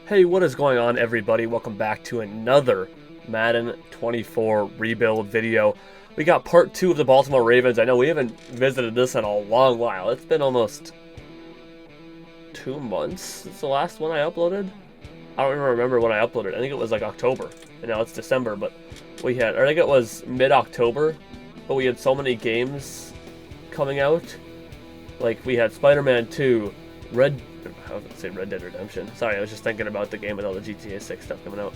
Hey, what is going on, everybody? Welcome back to another Madden 24 rebuild video. We got part 2 of the Baltimore Ravens. I know we haven't visited this in a long while. It's been almost 2 months since the last one I uploaded. I don't even remember when I uploaded. I think it was like October, and now it's December, but we had, or I think it was mid-October, but we had so many games coming out. Like, we had Spider-Man 2, I was going to say Red Dead Redemption. Sorry, I was just thinking about the game with all the GTA 6 stuff coming out.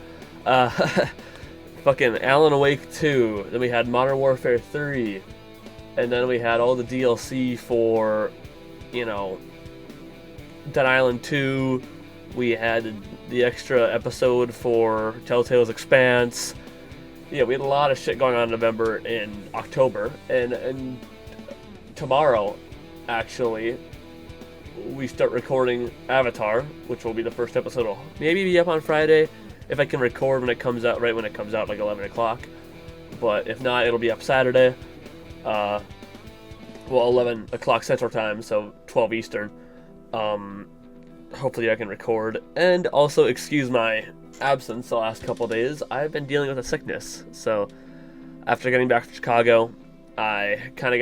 Fucking Alan Wake 2. Then we had Modern Warfare 3. And then we had all the DLC for, you know, Dead Island 2. We had the extra episode for Telltale's Expanse. Yeah, we had a lot of shit going on in November and October. And tomorrow, actually, we start recording Avatar, which will be the first episode. Will maybe be up on Friday if I can record when it comes out, right when it comes out, like 11 o'clock. But if not, it'll be up Saturday. Well, 11 o'clock Central Time, so 12 Eastern. Hopefully I can record. And also, excuse my absence the last couple days. I've been dealing with a sickness. So, after getting back from Chicago, I kind of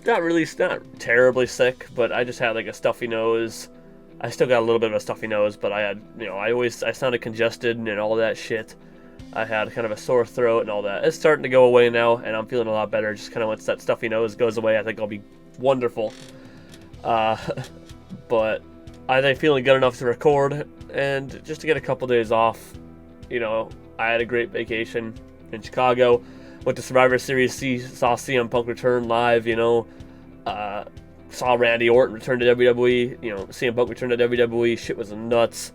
got really, not terribly sick, but I just had like a stuffy nose. I still got a little bit of a stuffy nose, but I had, I sounded congested and all that shit. I had kind of a sore throat and all that. It's starting to go away now, and I'm feeling a lot better. Just kind of once that stuffy nose goes away, I think I'll be wonderful. But I think feeling good enough to record, and just to get a couple days off. I had a great vacation in Chicago. Went to Survivor Series, saw CM Punk return live, saw Randy Orton return to WWE, CM Punk return to WWE, shit was nuts.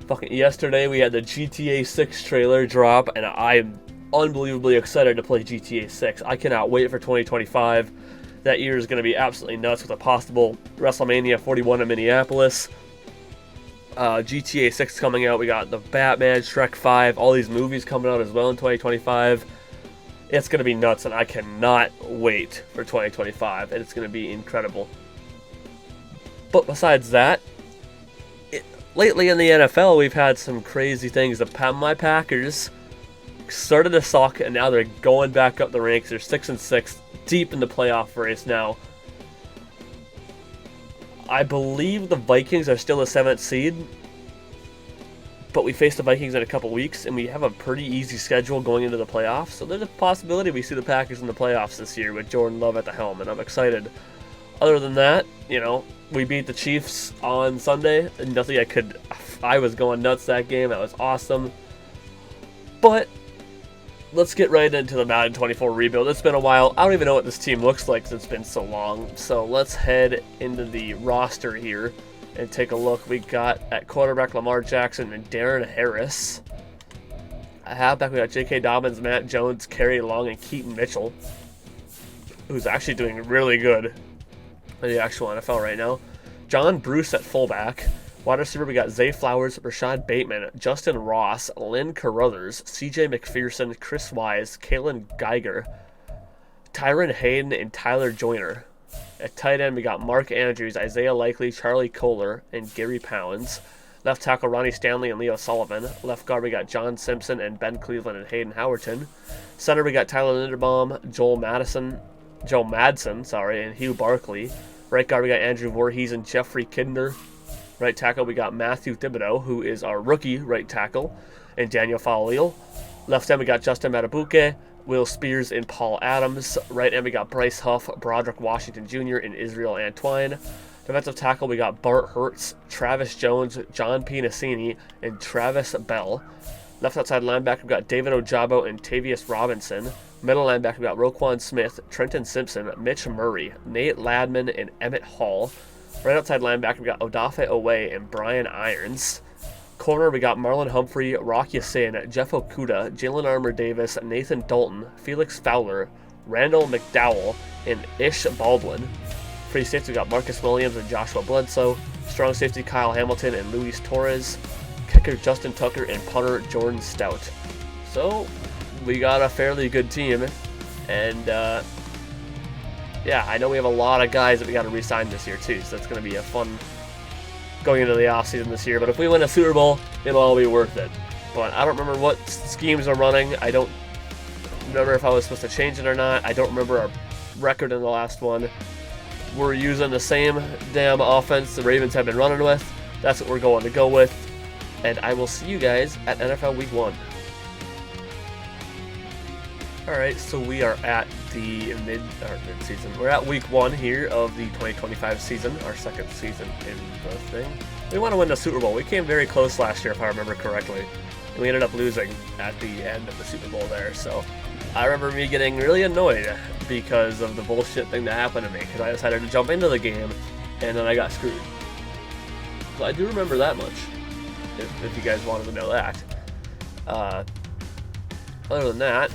Fucking yesterday we had the GTA 6 trailer drop, and I'm unbelievably excited to play GTA 6. I cannot wait for 2025. That year is going to be absolutely nuts with a possible WrestleMania 41 in Minneapolis. GTA 6 coming out, we got the Batman, Shrek 5, all these movies coming out as well in 2025. It's going to be nuts, and I cannot wait for 2025, and it's going to be incredible. But besides that, lately in the NFL, we've had some crazy things. My Packers started to suck, and now they're going back up the ranks. They're 6-6, deep in the playoff race now. I believe the Vikings are still the 7th seed, but we face the Vikings in a couple weeks, and we have a pretty easy schedule going into the playoffs. So there's a possibility we see the Packers in the playoffs this year with Jordan Love at the helm, and I'm excited. Other than that, we beat the Chiefs on Sunday, and I was going nuts that game. That was awesome. But let's get right into the Madden 24 rebuild. It's been a while. I don't even know what this team looks like since it's been so long. So let's head into the roster here and take a look. We got at quarterback Lamar Jackson and Darren Harris. At halfback, we got J.K. Dobbins, Matt Jones, Kerry Long, and Keaton Mitchell, who's actually doing really good in the actual NFL right now. John Bruce at fullback. Wide receiver, we got Zay Flowers, Rashad Bateman, Justin Ross, Lynn Carruthers, C.J. McPherson, Chris Wise, Kalen Geiger, Tyron Hayden, and Tyler Joyner. At tight end, we got Mark Andrews, Isaiah Likely, Charlie Kohler, and Gary Pounds. Left tackle, Ronnie Stanley and Leo Sullivan. Left guard, we got John Simpson and Ben Cleveland and Hayden Howerton. Center, we got Tyler Linderbaum, Joe Madsen, and Hugh Barkley. Right guard, we got Andrew Voorhees and Jeffrey Kidner. Right tackle, we got Matthew Thibodeau, who is our rookie right tackle, and Daniel Faulil. Left end, we got Justin Matabuke, Will Spears, and Paul Adams. Right end, we got Bryce Huff, Broderick Washington Jr., and Israel Antwine. Defensive tackle, we got Bart Hertz, Travis Jones, John P. Nassini, and Travis Bell. Left outside linebacker, we got David Ojabo and Tavius Robinson. Middle linebacker, we got Roquan Smith, Trenton Simpson, Mitch Murray, Nate Ladman, and Emmett Hall. Right outside linebacker, we got Odafe Owe and Brian Irons. Corner, we got Marlon Humphrey, Rock Ya-Sin, Jeff Okuda, Jalen Armour Davis, Nathan Dalton, Felix Fowler, Randall McDowell, and Ish Baldwin. Free safety, we got Marcus Williams and Joshua Bledsoe. Strong safety, Kyle Hamilton and Luis Torres. Kicker, Justin Tucker, and punter, Jordan Stout. So, we got a fairly good team, and yeah, I know we have a lot of guys that we got to re-sign this year too, so it's going to be a fun going into the offseason this year. But if we win a Super Bowl, it'll all be worth it. But I don't remember what schemes are running. I don't remember if I was supposed to change it or not. I don't remember our record in the last one. We're using the same damn offense the Ravens have been running with. That's what we're going to go with. And I will see you guys at NFL Week 1. Alright, so we are at the mid-season. We're at Week 1 here of the 2025 season, our second season in the thing. We want to win the Super Bowl. We came very close last year, if I remember correctly. And we ended up losing at the end of the Super Bowl there, so I remember me getting really annoyed because of the bullshit thing that happened to me, because I decided to jump into the game, and then I got screwed. So I do remember that much, if you guys wanted to know that. Other than that,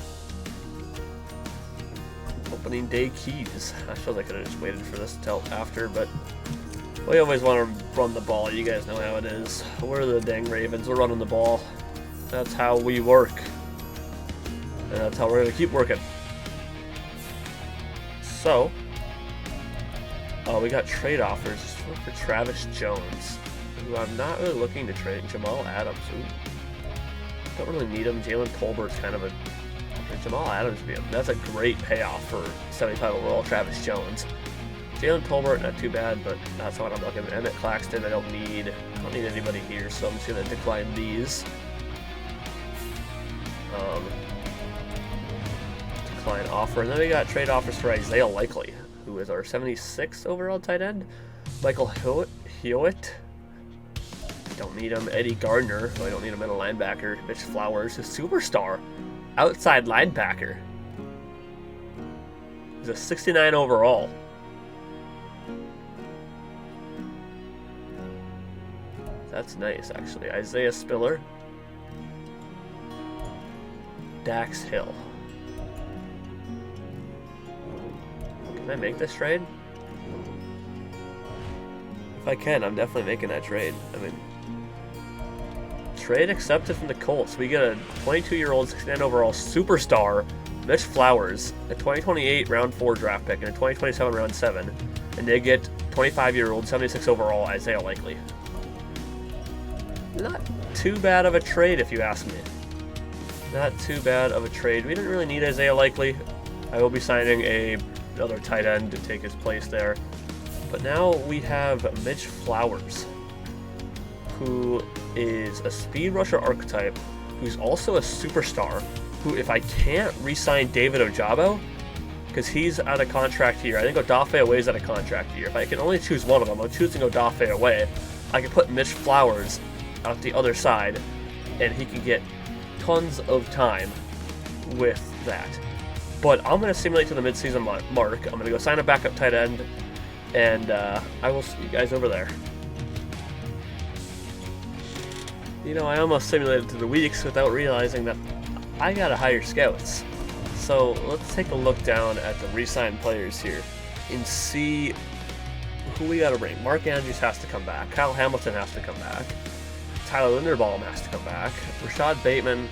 opening day keys. I feel like I could have just waited for this until after, but we always want to run the ball. You guys know how it is. We're the dang Ravens. We're running the ball. That's how we work. And that's how we're going to keep working. So, we got trade offers for Travis Jones, who I'm not really looking to trade. Jamal Adams. Ooh. Don't really need him. Jalen Tolbert's kind of a... Jamal Adams, that's a great payoff for 75 overall Travis Jones. Jalen Tolbert, not too bad, but that's not what I'm looking at. Emmett Claxton, I don't need anybody here, so I'm just going to decline these. Decline offer. And then we got trade offers for Isaiah Likely, who is our 76 overall tight end. Michael Hewitt. Don't need him. Eddie Gardner, who I don't need him in a linebacker. Mitch Flowers, a superstar. Outside linebacker. He's a 69 overall. That's nice, actually. Isaiah Spiller. Dax Hill. Can I make this trade? If I can, I'm definitely making that trade. I mean, trade accepted from the Colts. We get a 22-year-old 69 overall superstar, Mitch Flowers, a 2028 round 4 draft pick, and a 2027 round 7, and they get 25-year-old 76 overall Isaiah Likely. Not too bad of a trade, if you ask me. Not too bad of a trade. We didn't really need Isaiah Likely. I will be signing another tight end to take his place there. But now we have Mitch Flowers, who is a speed rusher archetype, who's also a superstar, who, if I can't re-sign David Ojabo, because he's out of contract here, I think Odafe Away's out of contract here. If I can only choose one of them, I'm choosing Odafe Away. I can put Mitch Flowers out the other side, and he can get tons of time with that. But I'm going to simulate to the midseason mark. I'm going to go sign a backup tight end, and I will see you guys over there. You know, I almost simulated to the weeks without realizing that I got to hire scouts. So let's take a look down at the re-signed players here and see who we got to bring. Mark Andrews has to come back. Kyle Hamilton has to come back. Tyler Linderbaum has to come back. Rashad Bateman,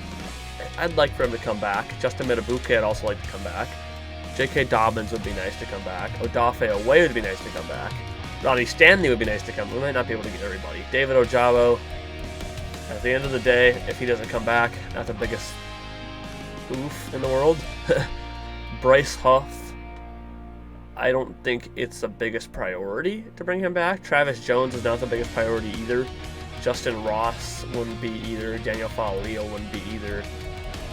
I'd like for him to come back. Justin Metabuke, I'd also like to come back. J.K. Dobbins would be nice to come back. Odafe Away would be nice to come back. Ronnie Stanley would be nice to come. We might not be able to get everybody. David Ojabo, at the end of the day, if he doesn't come back, not the biggest oof in the world. Bryce Huff, I don't think it's the biggest priority to bring him back. Travis Jones is not the biggest priority either. Justin Ross wouldn't be either. Daniel Falio wouldn't be either.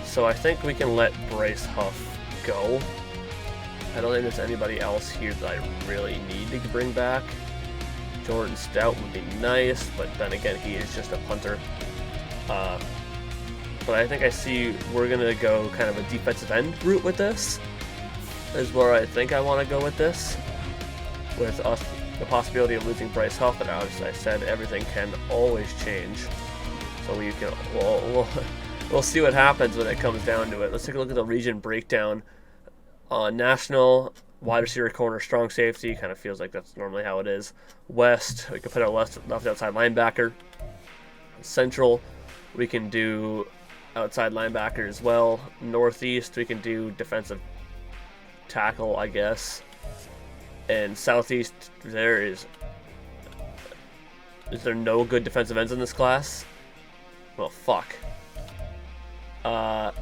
So I think we can let Bryce Huff go. I don't think there's anybody else here that I really need to bring back. Jordan Stout would be nice, but then again, he is just a punter. But I think I see we're going to go kind of a defensive end route with this, is where I think I want to go with this. With us, the possibility of losing Bryce Huff, and as I said, everything can always change. So we can, we'll see what happens when it comes down to it. Let's take a look at the region breakdown. National, wide receiver, corner, strong safety, kind of feels like that's normally how it is. West, we can put our left outside linebacker. Central, we can do outside linebacker as well. Northeast, we can do defensive tackle, I guess. And Southeast, there is Is there no good defensive ends in this class? Well, fuck. We're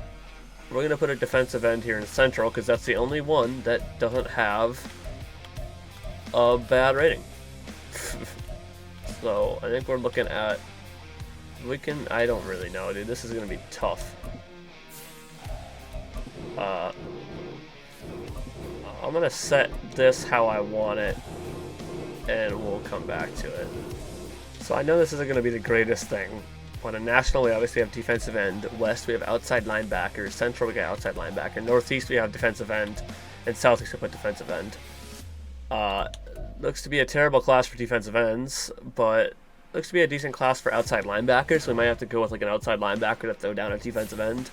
going to put a defensive end here in Central because that's the only one that doesn't have a bad rating. So I think we're looking at... I don't really know, dude. This is going to be tough. I'm going to set this how I want it, and we'll come back to it. So I know this isn't going to be the greatest thing. On a national, we obviously have defensive end. West, we have outside linebackers. Central, we got outside linebacker. Northeast, we have defensive end. And Southeast, we put defensive end. Looks to be a terrible class for defensive ends, but looks to be a decent class for outside linebackers. So we might have to go with like an outside linebacker to throw down a defensive end.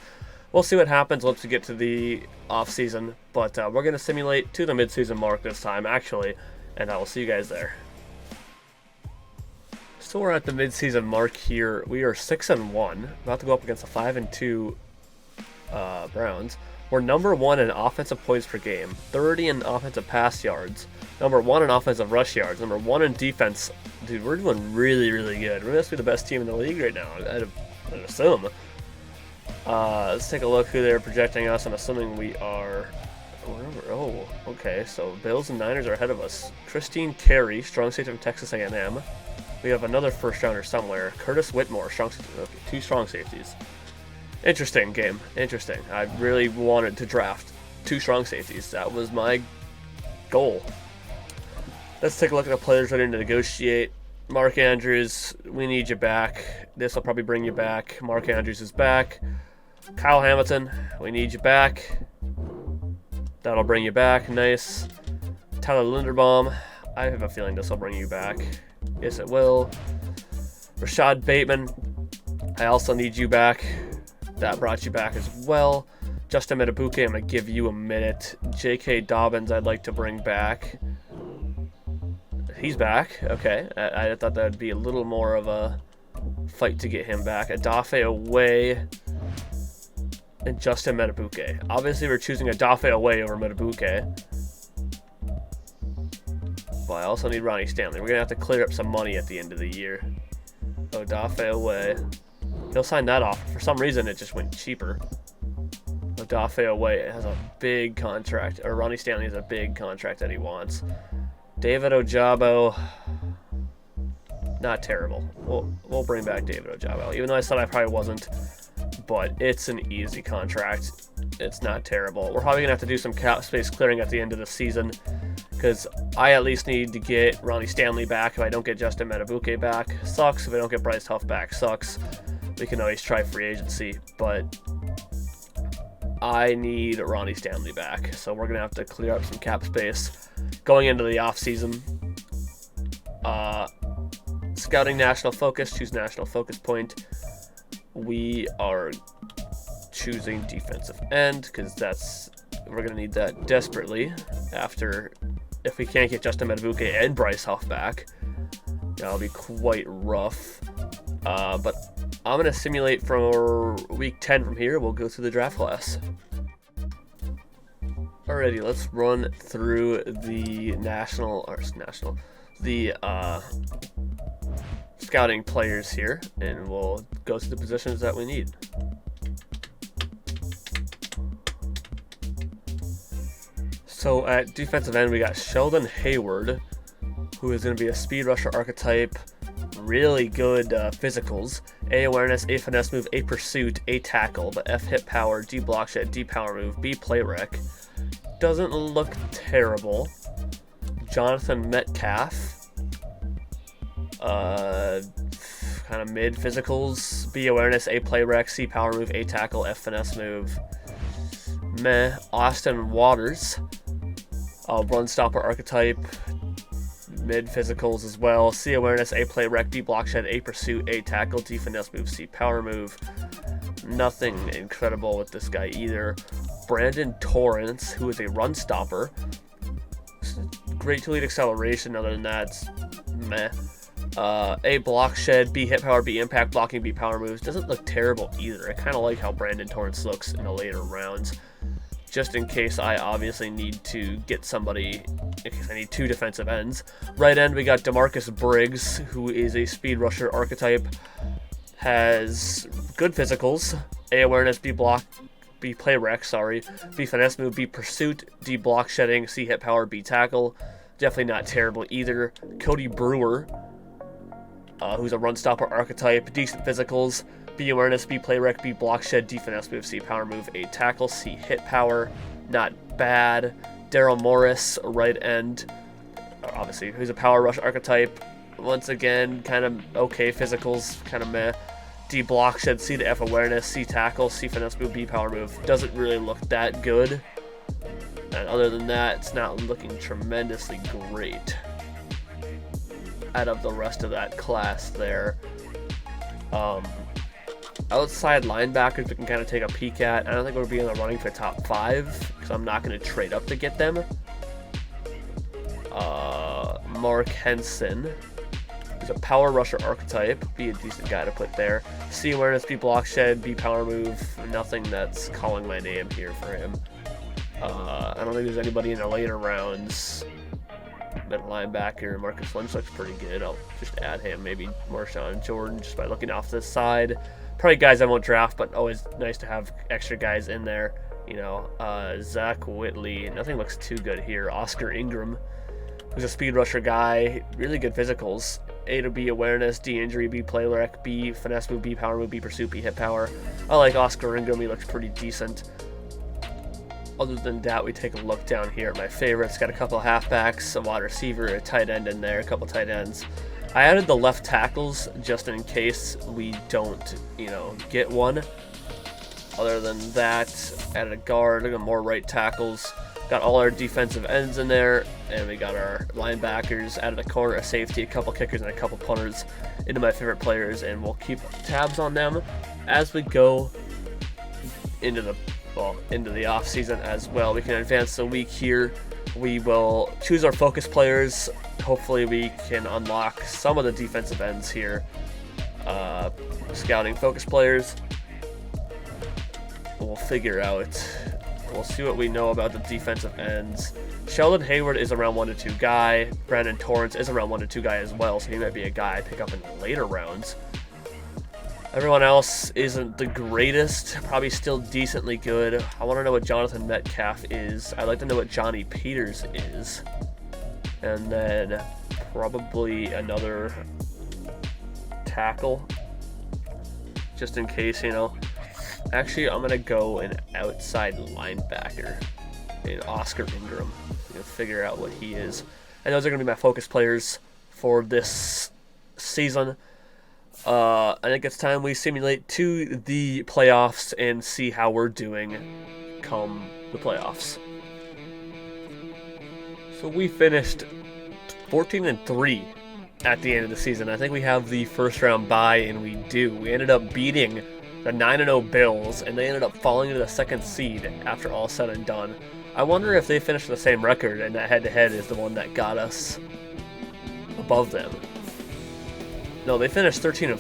We'll see what happens once we get to the off-season. But we're going to simulate to the mid-season mark this time, actually. And I will see you guys there. So we're at the mid-season mark here. We are 6-1, about to go up against the 5-2 Browns. We're number 1 in offensive points per game, 30 in offensive pass yards, number 1 in offensive rush yards, number 1 in defense. Dude, we're doing really, really good. We must be the best team in the league right now, I'd assume. Let's take a look who they're projecting us. I'm assuming we are... Oh, okay, so Bills and Niners are ahead of us. Christine Carey, strong safety from Texas A&M. We have another first-rounder somewhere. Curtis Whitmore, strong safety. Okay, 2 strong safeties. Interesting game. Interesting. I really wanted to draft 2 strong safeties. That was my goal. Let's take a look at the players ready to negotiate. Mark Andrews, we need you back. This will probably bring you back. Mark Andrews is back. Kyle Hamilton, we need you back. That'll bring you back. Nice. Tyler Linderbaum, I have a feeling this will bring you back. Yes, it will. Rashad Bateman, I also need you back. That brought you back as well. Justin Metabuke, I'm going to give you a minute. J.K. Dobbins, I'd like to bring back. He's back. Okay. I thought that would be a little more of a fight to get him back. Adafe Away and Justin Metabuke. Obviously, we're choosing Adafe Away over Metabuke. But I also need Ronnie Stanley. We're going to have to clear up some money at the end of the year. Adafe Away. He'll sign that off. For some reason, it just went cheaper. Adafe Away has a big contract. Or Ronnie Stanley has a big contract that he wants. David Ojabo. Not terrible. We'll bring back David Ojabo. Even though I said I probably wasn't. But it's an easy contract. It's not terrible. We're probably going to have to do some cap space clearing at the end of the season. Because I at least need to get Ronnie Stanley back. If I don't get Justin Metabuke back, sucks. If I don't get Bryce Huff back, sucks. We can always try free agency. But I need Ronnie Stanley back. So we're going to have to clear up some cap space going into the offseason. Scouting national focus. Choose national focus point. We are choosing defensive end because we're going to need that desperately after if we can't get Justin Metabuke and Bryce Huff back. That'll be quite rough. But I'm going to simulate for week 10 from here. We'll go through the draft class. Alrighty, let's run through the scouting players here, and we'll go through the positions that we need. So at defensive end, we got Sheldon Hayward, who is going to be a speed rusher archetype, really good physicals, A awareness, A finesse move, A pursuit, A tackle, but F hit power, D block shed, D power move, B play rec. Doesn't look terrible. Jonathan Metcalf, kind of mid physicals, B awareness, A play rec, C power move, A tackle, F finesse move. Meh. Austin Waters, run stopper archetype, mid physicals as well. C awareness, A play rec, D block shed, A pursuit, A tackle, D finesse move, C power move. Nothing incredible with this guy either. Brandon Torrance, who is a run stopper. Great to lead acceleration. Other than that, it's meh. A block shed, B hit power, B impact blocking, B power moves. Doesn't look terrible either. I kind of like how Brandon Torrance looks in the later rounds. Just in case I obviously need to get somebody in case I need 2 defensive ends. Right end, we got DeMarcus Briggs, who is a speed rusher archetype. Has good physicals, A awareness, B block, B play rec, B finesse move, B pursuit, D block shedding, C hit power, B tackle. Definitely not terrible either. Cody Brewer, who's a run stopper archetype, decent physicals, B awareness, B play rec, B block shed, D finesse move, C power move, A tackle, C hit power, not bad. Daryl Morris, right end, obviously, who's a power rush archetype. Once again, kind of okay physicals, kind of meh. D block shed, C to F awareness, C tackle, C finesse move, B power move. Doesn't really look that good. And other than that, it's not looking tremendously great out of the rest of that class there. Outside linebackers we can kind of take a peek at. I don't think we'll be in the running for top 5 because I'm not going to trade up to get them. Mark Henson. He's a power rusher archetype. Be a decent guy to put there. C awareness, B block shed, B power move. Nothing that's calling my name here for him. I don't think there's anybody in the later rounds. Middle linebacker, Marcus Lynch looks pretty good. I'll just add him. Maybe Marshawn Jordan just by looking off this side. Probably guys I won't draft, but always nice to have extra guys in there. You know, Zach Whitley. Nothing looks too good here. Oscar Ingram, who's a speed rusher guy. Really good physicals. A to B awareness, D injury, B play rec, B finesse move, B power move, B pursuit, B hit power. I like Oscar Ingram. He looks pretty decent. Other than that, we take a look down here at my favorites. Got a couple of halfbacks, a wide receiver, a tight end in there, a couple tight ends. I added the left tackles just in case we don't, get one. Other than that, added a guard, got more right tackles. Got all our defensive ends in there, and we got our linebackers, added a corner, a safety, a couple kickers, and a couple punters into my favorite players, and we'll keep tabs on them as we go into the off season as well. We can advance the week here. We will choose our focus players. Hopefully we can unlock some of the defensive ends here. Scouting focus players. We'll figure out. We'll see what we know about the defensive ends. Sheldon Hayward is a round 1 to 2 guy. Brandon Torrance is a round 1 to 2 guy as well, so he might be a guy I pick up in the later rounds. Everyone else isn't the greatest, probably still decently good. I want to know what Jonathan Metcalf is. I'd like to know what Johnny Peters is. And then probably another tackle, just in case, Actually, I'm going to go an outside linebacker in Oscar Ingram. Figure out what he is. And those are going to be my focus players for this season. I think it's time we simulate to the playoffs and see how we're doing come the playoffs. So we finished 14-3 at the end of the season. I think we have the first round bye, and we do. We ended up beating the 9-0 Bills, and they ended up falling into the 2nd seed after all said and done. I wonder if they finished the same record, and that head-to-head is the one that got us above them. No, they finished 13-4,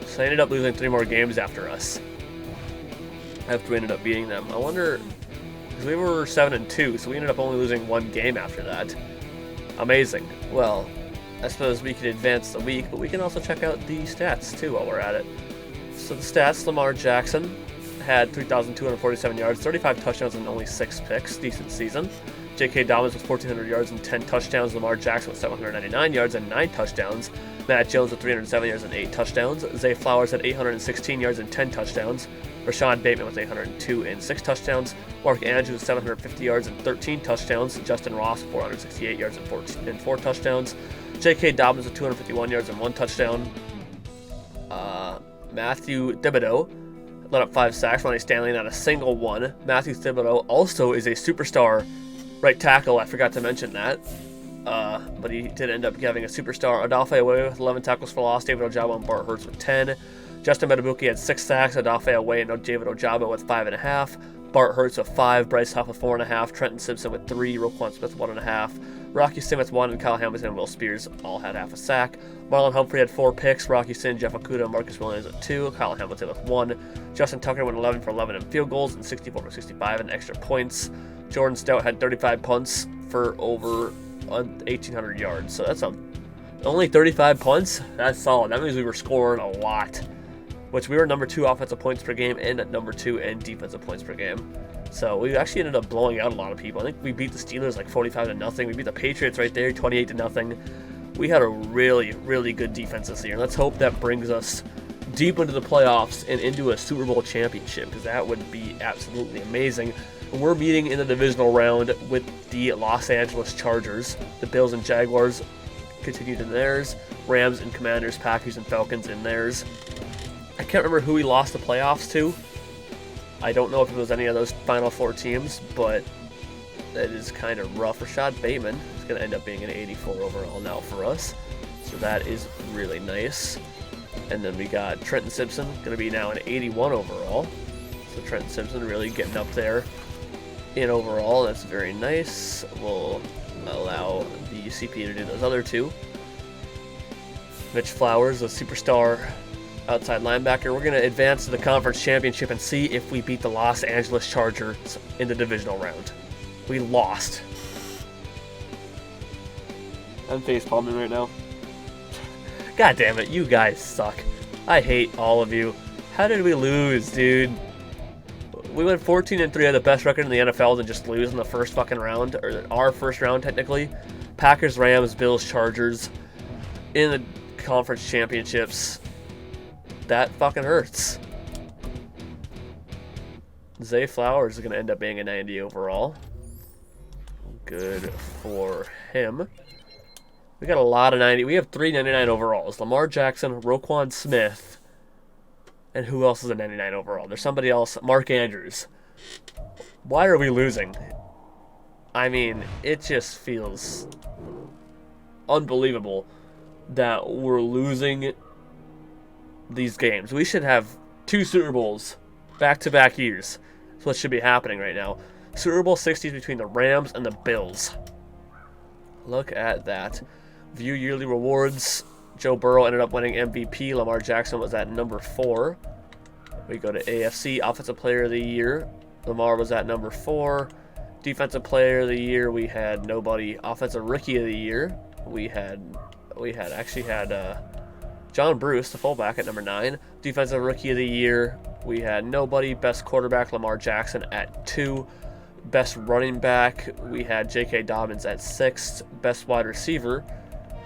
so they ended up losing 3 more games after us. After we ended up beating them. I wonder, because we were 7-2, so we ended up only losing 1 game after that. Amazing. Well, I suppose we could advance the week, but we can also check out the stats too while we're at it. So the stats, Lamar Jackson had 3,247 yards, 35 touchdowns, and only 6 picks. Decent season. J.K. Dobbins with 1,400 yards and 10 touchdowns. Lamar Jackson with 799 yards and 9 touchdowns. Matt Jones with 307 yards and 8 touchdowns. Zay Flowers had 816 yards and 10 touchdowns. Rashad Bateman with 802 and 6 touchdowns. Mark Andrews with 750 yards and 13 touchdowns. Justin Ross with 468 yards and 4 touchdowns. J.K. Dobbins with 251 yards and 1 touchdown. Matthew Thibodeau let up 5 sacks. Ronnie Stanley not a single one. Matthew Thibodeau also is a superstar right tackle. I forgot to mention that. But he did end up having a superstar. Odafe Away with 11 tackles for loss. David Ojabo and Bart Hurts with 10. Justin Metabuki had 6 sacks. Odafe Away and David Ojabo with 5.5. Bart Hurts with 5. Bryce Huff with 4.5. Trenton Simpson with 3. Roquan Smith with 1.5. Rocky Sin with 1. And Kyle Hamilton and Will Spears all had half a sack. Marlon Humphrey had 4 picks. Rocky Sin, Jeff Okuda, and Marcus Williams with 2. Kyle Hamilton with 1. Justin Tucker went 11 for 11 in field goals and 64 for 65 in extra points. Jordan Stout had 35 punts for over 1,800 yards. So that's only 35 punts. That's solid. That means we were scoring a lot, which we were number 2 offensive points per game and at number 2 in defensive points per game. So we actually ended up blowing out a lot of people. I think we beat the Steelers like 45-0. We beat the Patriots right there, 28-0. We had a really, really good defense this year. Let's hope that brings us deep into the playoffs and into a Super Bowl championship, because that would be absolutely amazing. And we're meeting in the divisional round with the Los Angeles Chargers. The Bills and Jaguars continued in theirs. Rams and Commanders, Packers and Falcons in theirs. I can't remember who we lost the playoffs to. I don't know if it was any of those final 4 teams, but that is kind of rough. Rashad Bateman is going to end up being an 84 overall now for us, so that is really nice. And then we got Trenton Simpson, going to be now an 81 overall. So Trenton Simpson really getting up there in overall. That's very nice. We'll allow the CP to do those other 2. Mitch Flowers, a superstar outside linebacker. We're going to advance to the conference championship and see if we beat the Los Angeles Chargers in the divisional round. We lost. I'm facepalming right now. God damn it, you guys suck. I hate all of you. How did we lose, dude? We went 14-3, had the best record in the NFL, and just lose in the first fucking round, or our first round technically. Packers, Rams, Bills, Chargers in the conference championships. That fucking hurts. Zay Flowers is going to end up being a 90 overall. Good for him. We got a lot of 90. We have 3 99 overalls. Lamar Jackson, Roquan Smith, and who else is a 99 overall? There's somebody else. Mark Andrews. Why are we losing? I mean, it just feels unbelievable that we're losing these games. We should have 2 Super Bowls back-to-back years. That's what should be happening right now. Super Bowl 60 between the Rams and the Bills. Look at that. View yearly rewards. Joe Burrow ended up winning MVP. Lamar Jackson was at number 4. We go to AFC Offensive Player of the Year. Lamar was at number 4. Defensive Player of the Year, we had nobody. Offensive Rookie of the Year, we actually had John Bruce, the fullback, at number 9. Defensive Rookie of the Year, we had nobody. Best quarterback, Lamar Jackson at 2. Best running back, we had J.K. Dobbins at 6. Best wide receiver,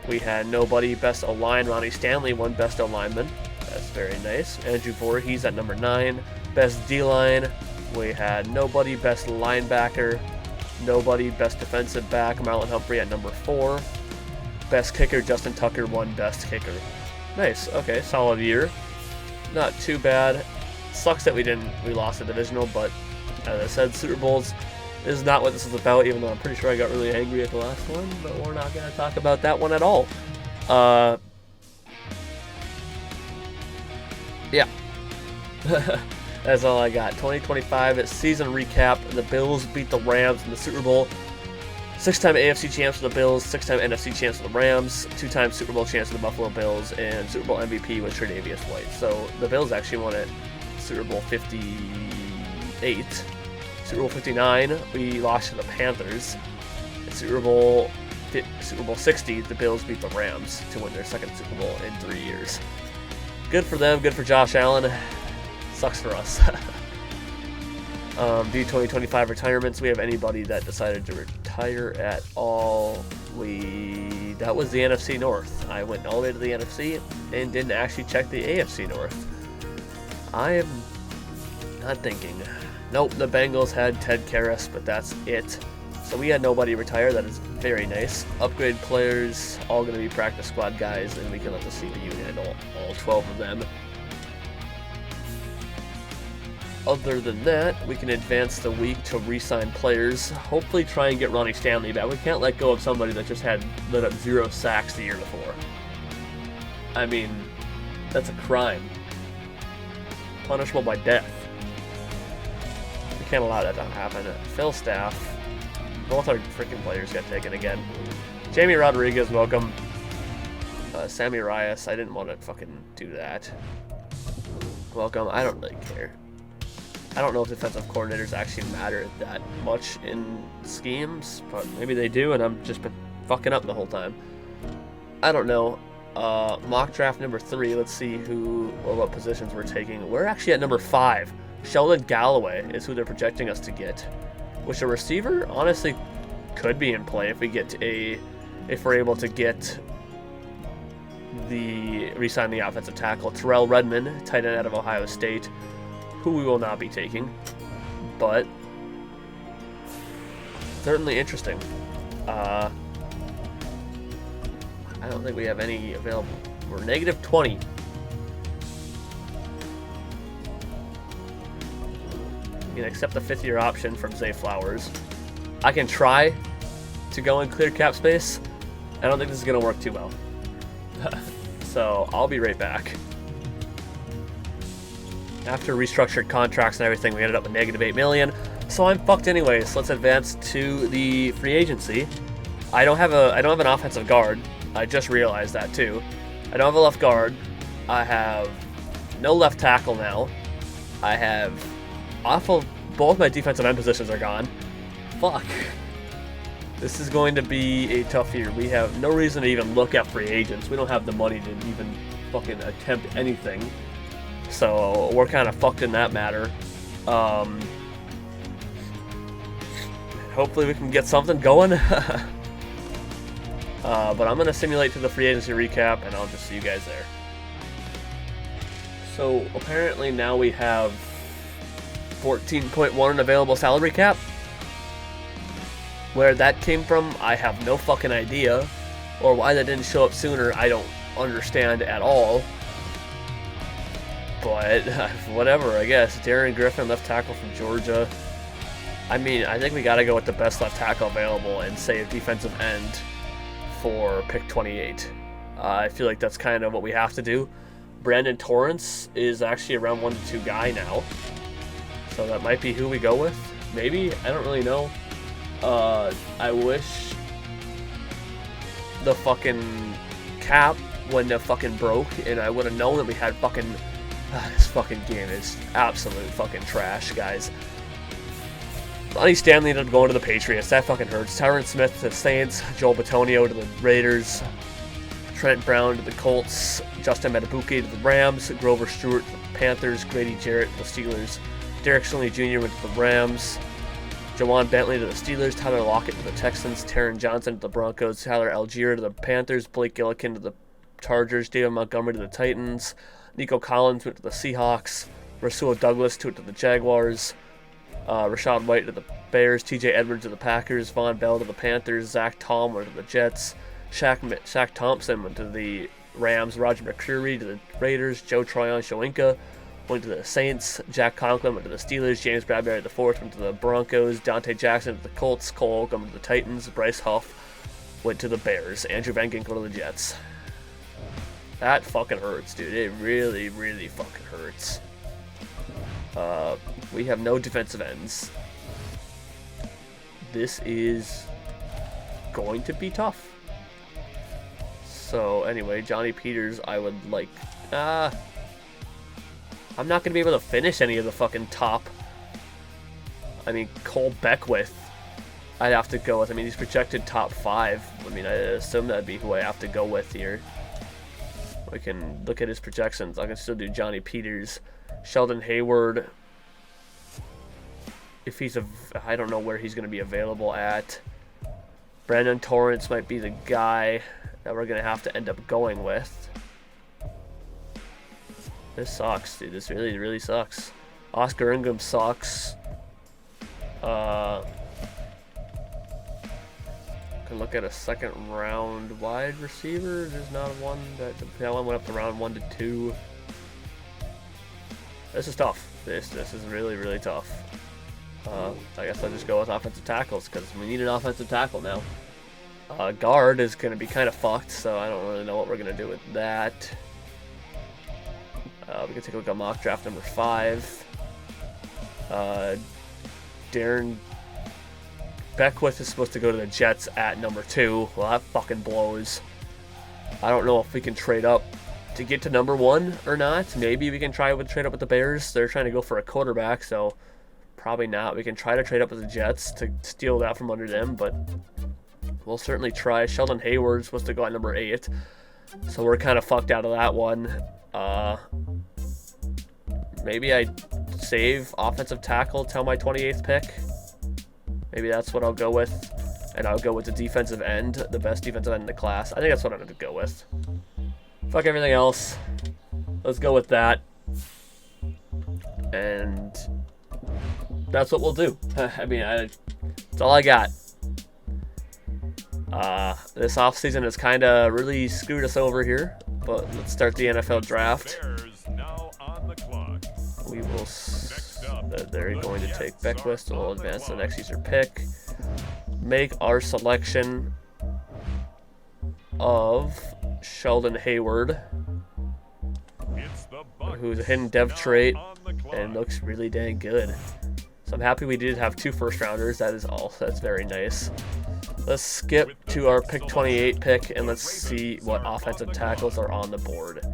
we had nobody. Best O-line, Ronnie Stanley won Best O-lineman. That's very nice. Andrew Voorhees at number 9. Best D-line, we had nobody. Best linebacker, nobody. Best defensive back, Marlon Humphrey at number 4. Best kicker, Justin Tucker won Best kicker. Nice. Okay, solid year. Not too bad. Sucks that we lost the divisional, but as I said, Super Bowls is not what this is about, even though I'm pretty sure I got really angry at the last one, but we're not going to talk about that one at all. Yeah. That's all I got. 2025 season recap. The Bills beat the Rams in the Super Bowl. 6-time AFC champs for the Bills, 6-time NFC champs for the Rams, 2-time Super Bowl champs for the Buffalo Bills, and Super Bowl MVP was Tre'Davious White. So the Bills actually won it Super Bowl 58. Super Bowl 59, we lost to the Panthers. In Super Bowl 60, the Bills beat the Rams to win their second Super Bowl in 3 years. Good for them, good for Josh Allen. Sucks for us. The 2025 retirements, we have anybody that decided to retire at all. That was the NFC North. I went all the way to the NFC and didn't actually check the AFC North. I am not thinking. Nope, the Bengals had Ted Karras, but that's it. So we had nobody retire. That is very nice. Upgrade players, all going to be practice squad guys, and we can let the CPU handle all 12 of them. Other than that, we can advance the week to re-sign players. Hopefully try and get Ronnie Stanley back. We can't let go of somebody that just had lit up 0 sacks the year before. I mean, that's a crime. Punishable by death. We can't allow that to happen. Phil Staff. Both our freaking players got taken again. Jamie Rodriguez, welcome. Sammy Rias, I didn't want to fucking do that. Welcome. I don't really care. I don't know if defensive coordinators actually matter that much in schemes, but maybe they do, and I'm just been fucking up the whole time. I don't know. Mock draft number 3. Let's see who or what positions we're taking. We're actually at number 5. Sheldon Galloway is who they're projecting us to get. Which a receiver honestly could be in play if we're able to get re-sign the offensive tackle. Terrell Redmond, tight end out of Ohio State, who we will not be taking, but certainly interesting. I don't think we have any available. We're negative 20. You can accept the 5th-year option from Zay Flowers. I can try to go in clear cap space. I don't think this is going to work too well. So I'll be right back. After restructured contracts and everything, we ended up with negative $8 million. So I'm fucked anyways. Let's advance to the free agency. I don't have an offensive guard. I just realized that too. I don't have a left guard. I have no left tackle now. I have both my defensive end positions are gone. Fuck. This is going to be a tough year. We have no reason to even look at free agents. We don't have the money to even fucking attempt anything. So we're kind of fucked in that matter. Hopefully we can get something going. But I'm going to simulate to the free agency recap, and I'll just see you guys there. So apparently now we have 14.1 available salary cap. Where that came from, I have no fucking idea. Or why that didn't show up sooner, I don't understand at all. But whatever, I guess. Darren Griffin, left tackle from Georgia. I mean, I think we got to go with the best left tackle available and save defensive end for pick 28. I feel like that's kind of what we have to do. Brandon Torrance is actually a round 1 to 2 guy now. So that might be who we go with. Maybe, I don't really know. I wish the fucking cap wouldn't have fucking broke and I would have known that we had fucking... this fucking game is absolute fucking trash, guys. Lonnie Stanley ended up going to the Patriots. That fucking hurts. Tyron Smith to the Saints. Joel Bitonio to the Raiders. Trent Brown to the Colts. Justin Matabuke to the Rams. Grover Stewart to the Panthers. Grady Jarrett to the Steelers. Derek Stingley Jr. went to the Rams. Jawan Bentley to the Steelers, Tyler Lockett to the Texans, Taron Johnson to the Broncos, Tyler Algier to the Panthers, Blake Gillikin to the Chargers, David Montgomery to the Titans, Nico Collins went to the Seahawks, Rasul Douglas to the Jaguars, Rashad White to the Bears, TJ Edwards to the Packers, Von Bell to the Panthers, Zach Tom went to the Jets, Shaq Thompson went to the Rams, Roger McCreary to the Raiders, Joe Tryon-Shoyinka went to the Saints, Jack Conklin went to the Steelers, James Bradbury IV went to the Broncos, Dante Jackson to the Colts, Cole Holcomb to the Titans, Bryce Huff went to the Bears, Andrew Van Ginkel to the Jets. That fucking hurts, dude. It really, really fucking hurts. We have no defensive ends. This is going to be tough. So anyway, Johnny Peters, I would like... I'm not going to be able to finish any of the fucking top. I mean, Cole Beckwith, I'd have to go with. I mean, he's projected top 5. I mean, I assume that'd be who I have to go with here. We can look at his projections. I can still do Johnny Peters. Sheldon Hayward, if he's I don't know where he's going to be available at. Brandon Torrance might be the guy that we're going to have to end up going with. This sucks, dude. This really, really sucks. Oscar Ingram sucks. Can look at a second round wide receiver. There's not one that one went up to round 1 to 2. This is tough. This is really, really tough. I guess I'll just go with offensive tackles because we need an offensive tackle now. Guard is going to be kind of fucked, so I don't really know what we're going to do with that. We can take a look at mock draft number 5. Darren Beckwith is supposed to go to the Jets at number 2. Well, that fucking blows. I don't know if we can trade up to get to number 1 or not. Maybe we can try to trade up with the Bears. They're trying to go for a quarterback, so probably not. We can try to trade up with the Jets to steal that from under them, but we'll certainly try. Sheldon Hayward's supposed to go at number 8, so we're kind of fucked out of that one. Maybe I save offensive tackle till my 28th pick. Maybe that's what I'll go with. And I'll go with the defensive end, the best defensive end in the class. I think that's what I'm going to go with. Fuck everything else. Let's go with that. And that's what we'll do. I mean, that's all I got. This offseason has kind of really screwed us over here. But let's start the NFL draft. We will. They're going to take Beckwith, and we'll advance to the next user pick. Make our selection of Sheldon Hayward, who's a hidden dev trait and looks really dang good. So I'm happy we did have 2 first-rounders. That's very nice. Let's skip to our pick 28 pick and let's see what offensive tackles are on the board.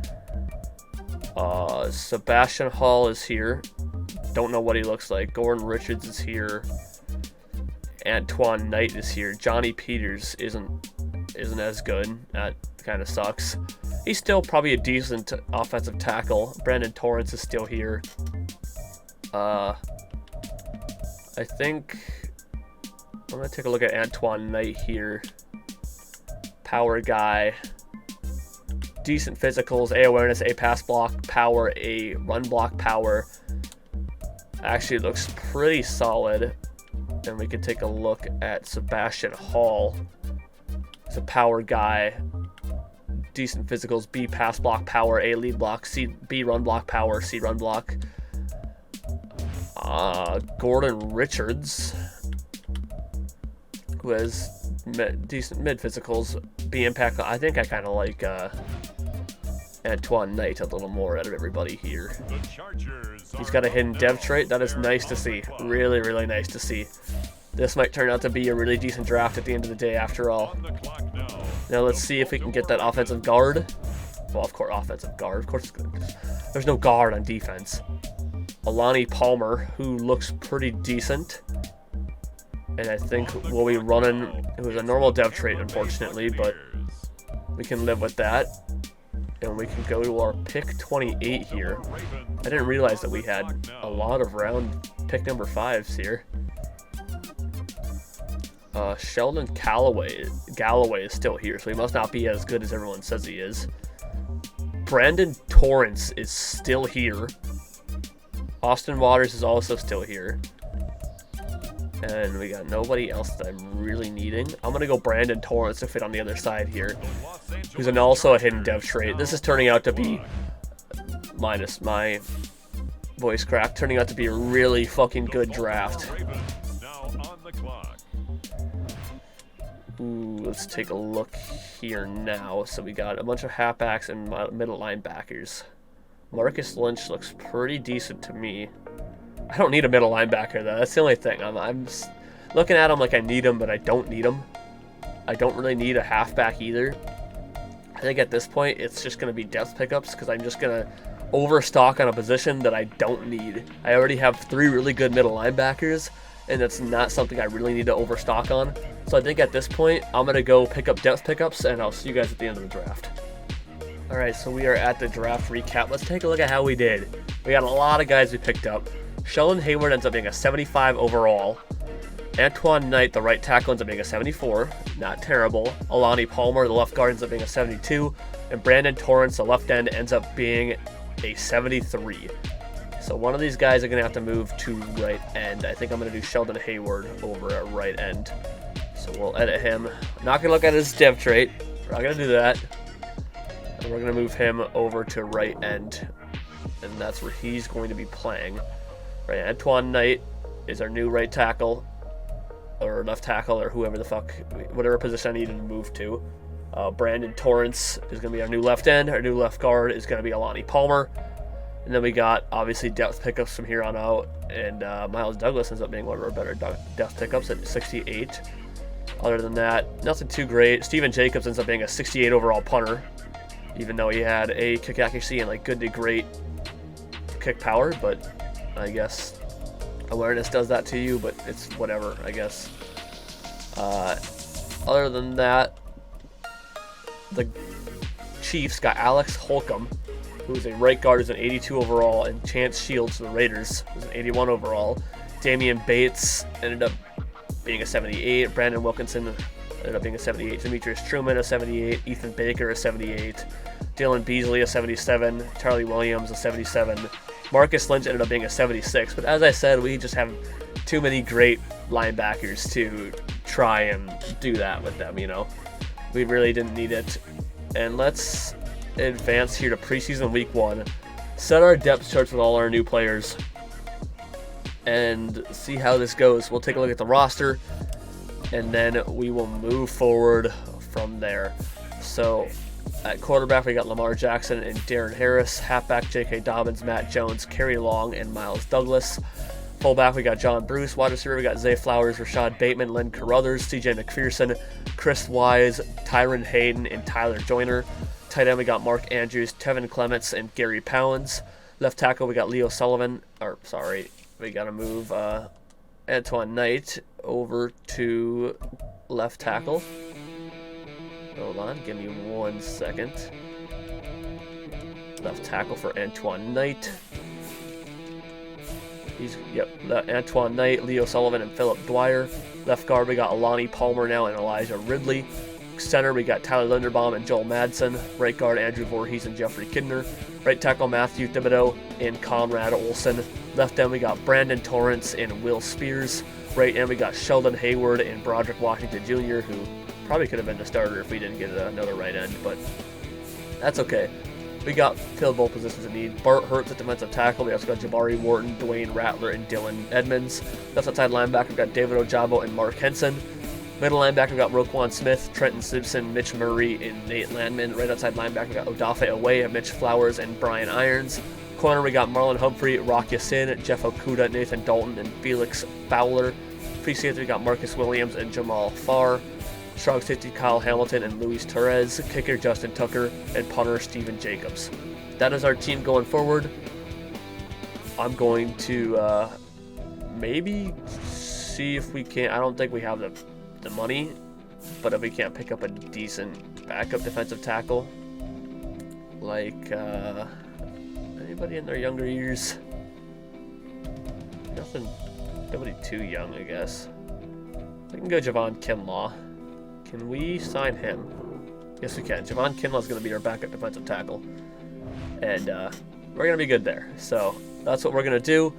Sebastian Hall is here. Don't know what he looks like. Gordon Richards is here. Antoine Knight is here. Johnny Peters isn't as good. That kind of sucks. He's still probably a decent offensive tackle. Brandon Torrance is still here. I think I'm gonna take a look at Antoine Knight here. Power guy. Decent physicals, A awareness, A pass block, power, A run block power. Actually looks pretty solid. And we can take a look at Sebastian Hall. He's a power guy. Decent physicals, B pass block power, A lead block, C B run block power, C run block. Gordon Richards, who has decent mid physicals, B impact. I think I kind of like Antoine Knight a little more out of everybody here. He's got a hidden dev trait. That is nice to see. Really, really nice to see. This might turn out to be a really decent draft at the end of the day after all. Now let's see if we can get that offensive guard. Well, of course, offensive guard. Of course, there's no guard on defense. Alani Palmer, who looks pretty decent. And I think we'll be running... It was a normal dev trait, unfortunately, but we can live with that. And we can go to our pick 28 here. I didn't realize that we had a lot of round pick number 5s here. Sheldon Galloway is still here, so he must not be as good as everyone says he is. Brandon Torrance is still here. Austin Waters is also still here. And we got nobody else that I'm really needing. I'm going to go Brandon Torrance to fit on the other side here. Who's also a hidden dev trait. This is turning out to be, minus my voice crack, turning out to be a really fucking good draft. Ooh, let's take a look here now. So we got a bunch of halfbacks and middle linebackers. Marcus Lynch looks pretty decent to me. I don't need a middle linebacker though. That's the only thing. I'm just looking at him like I need him, but I don't need him. I don't really need a halfback either. I think at this point it's just going to be depth pickups because I'm just going to overstock on a position that I don't need. I already have 3 really good middle linebackers, and that's not something I really need to overstock on. So I think at this point I'm going to go pick up depth pickups, and I'll see you guys at the end of the draft. Alright, so we are at the draft recap. Let's take a look at how we did. We got a lot of guys we picked up. Sheldon Hayward ends up being a 75 overall. Antoine Knight, the right tackle, ends up being a 74. Not terrible. Alani Palmer, the left guard, ends up being a 72. And Brandon Torrance, the left end, ends up being a 73. So one of these guys are going to have to move to right end. I think I'm going to do Sheldon Hayward over at right end. So we'll edit him. I'm not going to look at his dev trait. We're not going to do that. And we're going to move him over to right end. And that's where he's going to be playing. Right, Antoine Knight is our new right tackle, or left tackle, or whoever the fuck, whatever position I needed to move to. Brandon Torrance is going to be our new left end. Our new left guard is going to be Alani Palmer. And then we got, obviously, depth pickups from here on out. And Miles Douglas ends up being one of our better depth pickups at 68. Other than that, nothing too great. Steven Jacobs ends up being a 68 overall punter, even though he had a kick accuracy and like good to great kick power, but I guess awareness does that to you, but it's whatever, I guess. Other than that, the Chiefs got Alex Holcomb, who's a right guard, who's an 82 overall, and Chance Shields, the Raiders, who's an 81 overall. Damian Bates ended up being a 78. Brandon Wilkinson ended up being a 78. Demetrius Truman, a 78. Ethan Baker, a 78. Dylan Beasley, a 77. Charlie Williams, a 77. Marcus Lynch ended up being a 76. But as I said, we just have too many great linebackers to try and do that with them, you know. We really didn't need it. And let's advance here to preseason week 1. Set our depth charts with all our new players and see how this goes. We'll take a look at the roster, and then we will move forward from there. So at quarterback, we got Lamar Jackson and Darren Harris. Halfback, J.K. Dobbins, Matt Jones, Kerry Long, and Miles Douglas. Fullback, we got John Bruce. Wide receiver, we got Zay Flowers, Rashad Bateman, Lynn Carruthers, C.J. McPherson, Chris Wise, Tyron Hayden, and Tyler Joyner. Tight end, we got Mark Andrews, Tevin Clements, and Gary Powens. Left tackle, we got Leo Sullivan. We got to move Antoine Knight over to left tackle. Hold on, give me 1 second. Left tackle for Antoine Knight. Antoine Knight, Leo Sullivan, and Philip Dwyer. Left guard, we got Alani Palmer now and Elijah Ridley. Center, we got Tyler Linderbaum and Joel Madsen. Right guard, Andrew Voorhees and Jeffrey Kidner. Right tackle, Matthew Thibodeau and Conrad Olson. Left end, we got Brandon Torrance and Will Spears. Right end, we got Sheldon Hayward and Broderick Washington Jr., who probably could have been the starter if we didn't get another right end, but that's okay. We got filled both positions in need. Bart Hurts at defensive tackle. We also got Jabari Wharton, Dwayne Rattler, and Dylan Edmonds. Left outside linebacker, we got David Ojabo and Mark Henson. Middle linebacker, we got Roquan Smith, Trenton Simpson, Mitch Murray, and Nate Landman. Right outside linebacker, we got Odafe Away, Mitch Flowers, and Brian Irons. Corner, we got Marlon Humphrey, Rock Ya-Sin, Jeff Okuda, Nathan Dalton, and Felix Fowler. Free safety, we got Marcus Williams and Jamal Farr. Strong safety, Kyle Hamilton and Luis Torres. Kicker, Justin Tucker, and punter, Steven Jacobs. That is our team going forward. I'm going to maybe see if we can. I don't think we have the money, but if we can't pick up a decent backup defensive tackle, like anybody in their younger years. Nobody too young, I guess. We can go Javon Kinlaw. Can we sign him? Yes, we can. Javon Kinlaw is going to be our backup defensive tackle, and we're going to be good there. So that's what we're going to do.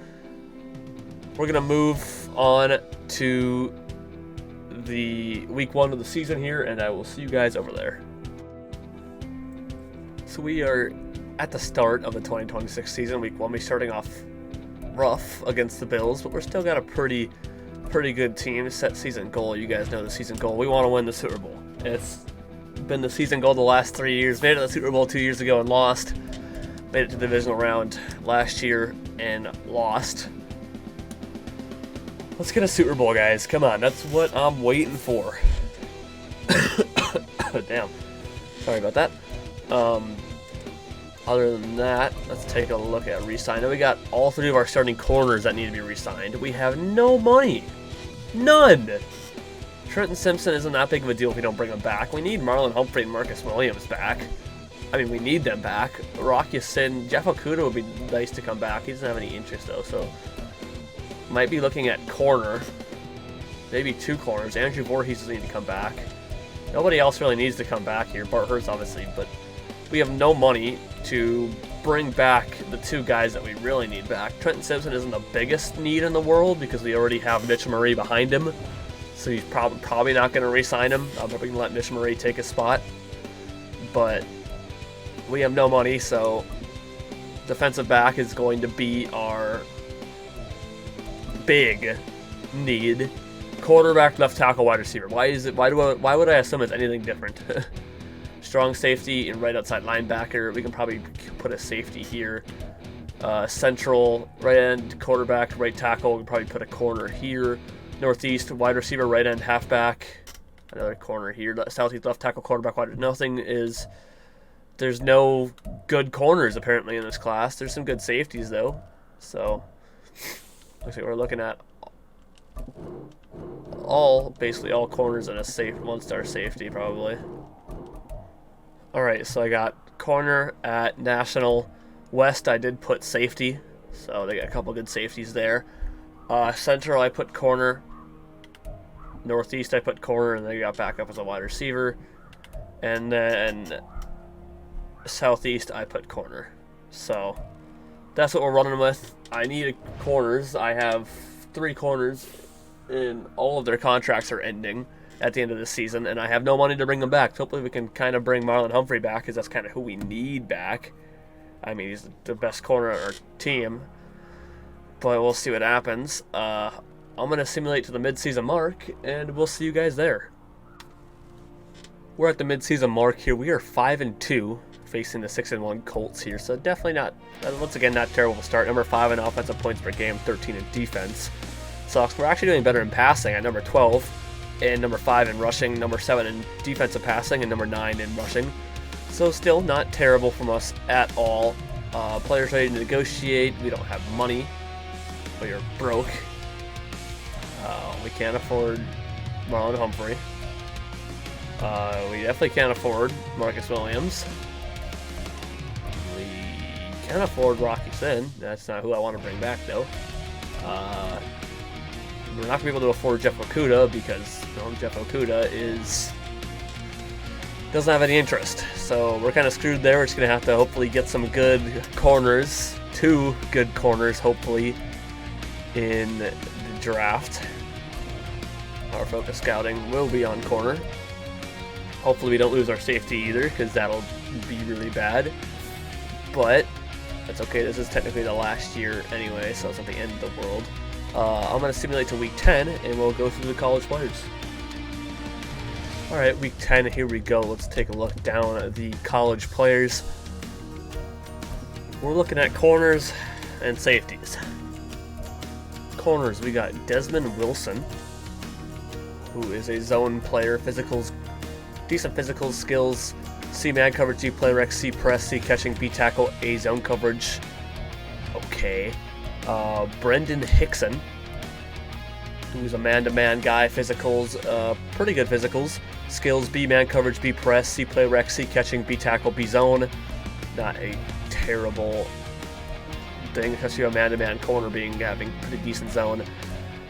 We're going to move on to the week 1 of the season here, and I will see you guys over there. So we are at the start of the 2026 season. Week 1, we're starting off rough against the Bills, but we're still got a pretty good team. Set season goal. You guys know the season goal. We want to win the Super Bowl. It's been the season goal the last 3 years. Made it to the Super Bowl 2 years ago and lost. Made it to the divisional round last year and lost. Let's get a Super Bowl, guys. Come on, that's what I'm waiting for. Damn. Sorry about that. Other than that, let's take a look at re-sign. We got all 3 of our starting corners that need to be re-signed. We have no money. None. Trenton Simpson isn't that big of a deal if we don't bring him back. We need Marlon Humphrey and Marcus Williams back. I mean, we need them back. Rock Ya-Sin, Jeff Okuda would be nice to come back. He doesn't have any interest, though, so might be looking at corner. Maybe 2 corners. Andrew Voorhees doesn't need to come back. Nobody else really needs to come back here. Bart Hurts, obviously, but we have no money to bring back the 2 guys that we really need back. Trenton Simpson isn't the biggest need in the world because we already have Mitch Murray behind him, so he's probably not going to re-sign him. I'm probably going to let Mitch Murray take his spot, but we have no money, so defensive back is going to be our big need. Quarterback, left tackle, wide receiver. Why would I assume it's anything different? Strong safety and right outside linebacker. We can probably put a safety here. Central, right end, quarterback, right tackle. We can probably put a corner here. Northeast, wide receiver, right end, halfback. Another corner here. Southeast, left tackle, quarterback, wide. There's no good corners apparently in this class. There's some good safeties though. So looks like we're looking at basically all corners and a safe 1-star safety probably. Alright, so I got corner at National. West I did put safety, so they got a couple good safeties there. Central I put corner. Northeast I put corner, and they got back up as a wide receiver. And then Southeast I put corner. So that's what we're running with. I need corners. I have 3 corners, and all of their contracts are ending at the end of the season, and I have no money to bring them back. Hopefully we can kind of bring Marlon Humphrey back, because that's kind of who we need back. I mean, he's the best corner on our team, but we'll see what happens. I'm going to simulate to the midseason mark, and we'll see you guys there. We're at the midseason mark here. We are 5-2, facing the 6-1 Colts here, so definitely not, once again, not terrible to start. Number 5 in offensive points per game, 13 in defense. So we're actually doing better in passing at number 12, and number 5 in rushing, number 7 in defensive passing, and number 9 in rushing. So still not terrible from us at all. Players ready to negotiate. We don't have money. We are broke. We can't afford Marlon Humphrey. We definitely can't afford Marcus Williams. We can't afford Rocky Sin. That's not who I want to bring back, though. We're not going to be able to afford Jeff Okudah because Jeff Okudah doesn't have any interest. So we're kind of screwed there. We're just going to have to hopefully get some good corners, 2 good corners, hopefully, in the draft. Our focus scouting will be on corner. Hopefully we don't lose our safety either, because that'll be really bad. But that's okay. This is technically the last year anyway, so it's not the end of the world. I'm going to simulate to week 10, and we'll go through the college players. Alright, week 10, here we go. Let's take a look down at the college players. We're looking at corners and safeties. Corners, we got Desmond Wilson, who is a zone player, decent physical skills, C man coverage, D play rec, C press, C catching, B tackle, A zone coverage. Okay. Brendan Hickson, who's a man-to-man guy, physicals, pretty good physicals, skills, B man coverage, B press, C play rec, C catching, B tackle, B zone. Not a terrible thing, especially a man-to-man corner having pretty decent zone.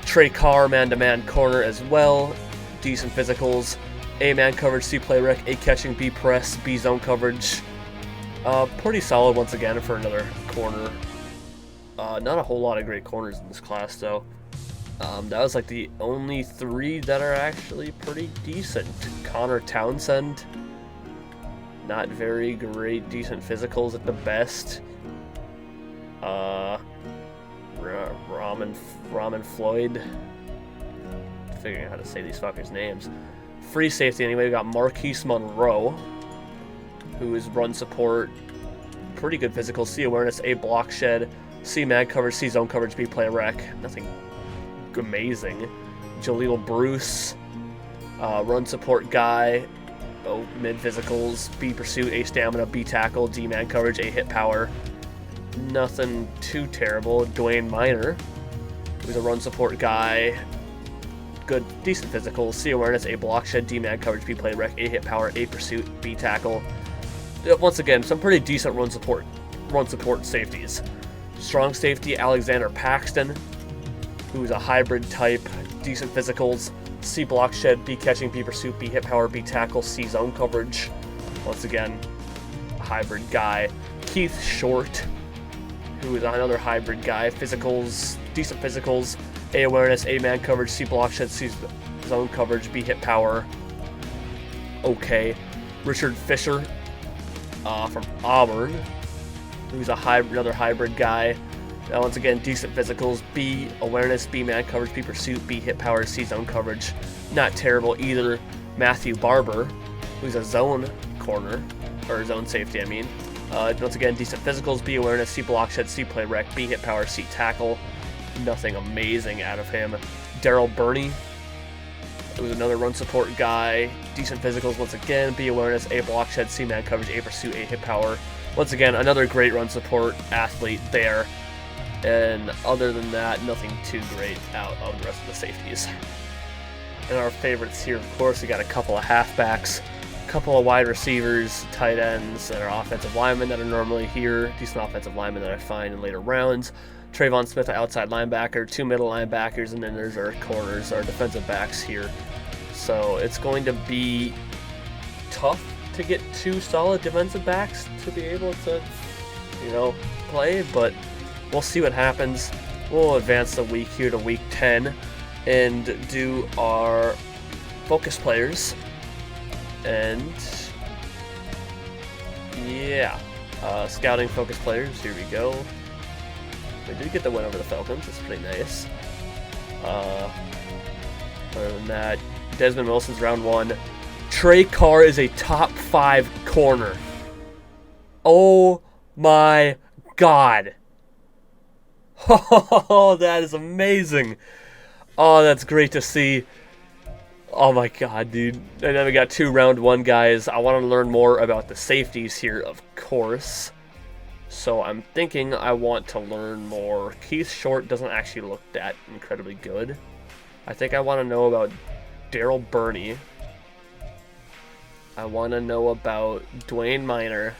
Trey Carr, man-to-man corner as well, decent physicals, A man coverage, C play rec, A catching, B press, B zone coverage. Pretty solid once again for another corner. Not a whole lot of great corners in this class though. That was like the only 3 that are actually pretty decent. Connor Townsend, not very great, decent physicals at the best. Ramen Floyd, figuring out how to say these fuckers' names. Free safety anyway, we got Marquise Monroe, who is run support, pretty good physical, C awareness, A block shed, C man coverage, C zone coverage, B play rec, nothing amazing. Jaleel Bruce, run support guy, mid physicals, B pursuit, A stamina, B tackle, D man coverage, A hit power, nothing too terrible. Dwayne Miner, who's a run support guy, good, decent physical, C awareness, A block shed, D man coverage, B play rec, A hit power, A pursuit, B tackle. Once again, some pretty decent run support safeties. Strong safety, Alexander Paxton, who's a hybrid type, decent physicals, C block shed, B catching, B pursuit, B hit power, B tackle, C zone coverage. Once again, a hybrid guy. Keith Short, who is another hybrid guy, physicals, decent physicals, A awareness, A man coverage, C block shed, C zone coverage, B hit power. Okay. Richard Fisher, from Auburn, who's another hybrid guy. Once again, decent physicals, B awareness, B man coverage, B pursuit, B hit power, C zone coverage. Not terrible either. Matthew Barber, who's a zone corner, or zone safety, I mean. Once again, decent physicals, B awareness, C block shed, C play rec, B hit power, C tackle. Nothing amazing out of him. Daryl Burney, who's another run support guy, decent physicals once again, B awareness, A block shed, C man coverage, A pursuit, A hit power. Once again, another great run support athlete there. And other than that, nothing too great out of the rest of the safeties. And our favorites here, of course, we got a couple of halfbacks, a couple of wide receivers, tight ends, and our offensive linemen that are normally here. Decent offensive linemen that I find in later rounds. Trayvon Smith, an outside linebacker, 2 middle linebackers, and then there's our corners, our defensive backs here. So it's going to be tough to get 2 solid defensive backs to be able to, play, but we'll see what happens. We'll advance the week here to week 10 and do our focus players. And yeah, scouting focus players, here we go. We did get the win over the Falcons, that's pretty nice. Other than that, Desmond Wilson's round 1. Trey Carr is a top 5 corner. Oh my God. Oh, that is amazing. Oh, that's great to see. Oh my God, dude. And then we got 2 round 1 guys. I want to learn more about the safeties here, of course. So I'm thinking I want to learn more. Keith Short doesn't actually look that incredibly good. I think I want to know about Daryl Burney. I want to know about Dwayne Miner.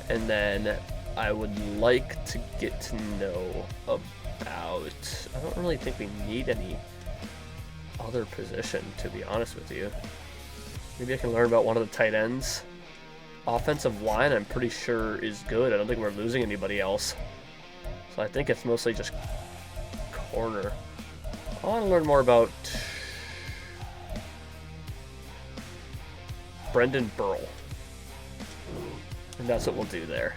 And then I would like to get to know about... I don't really think we need any other position, to be honest with you. Maybe I can learn about one of the tight ends. Offensive line, I'm pretty sure, is good. I don't think we're losing anybody else. So I think it's mostly just corner. I want to learn more about Brendan Burrell. And that's what we'll do there.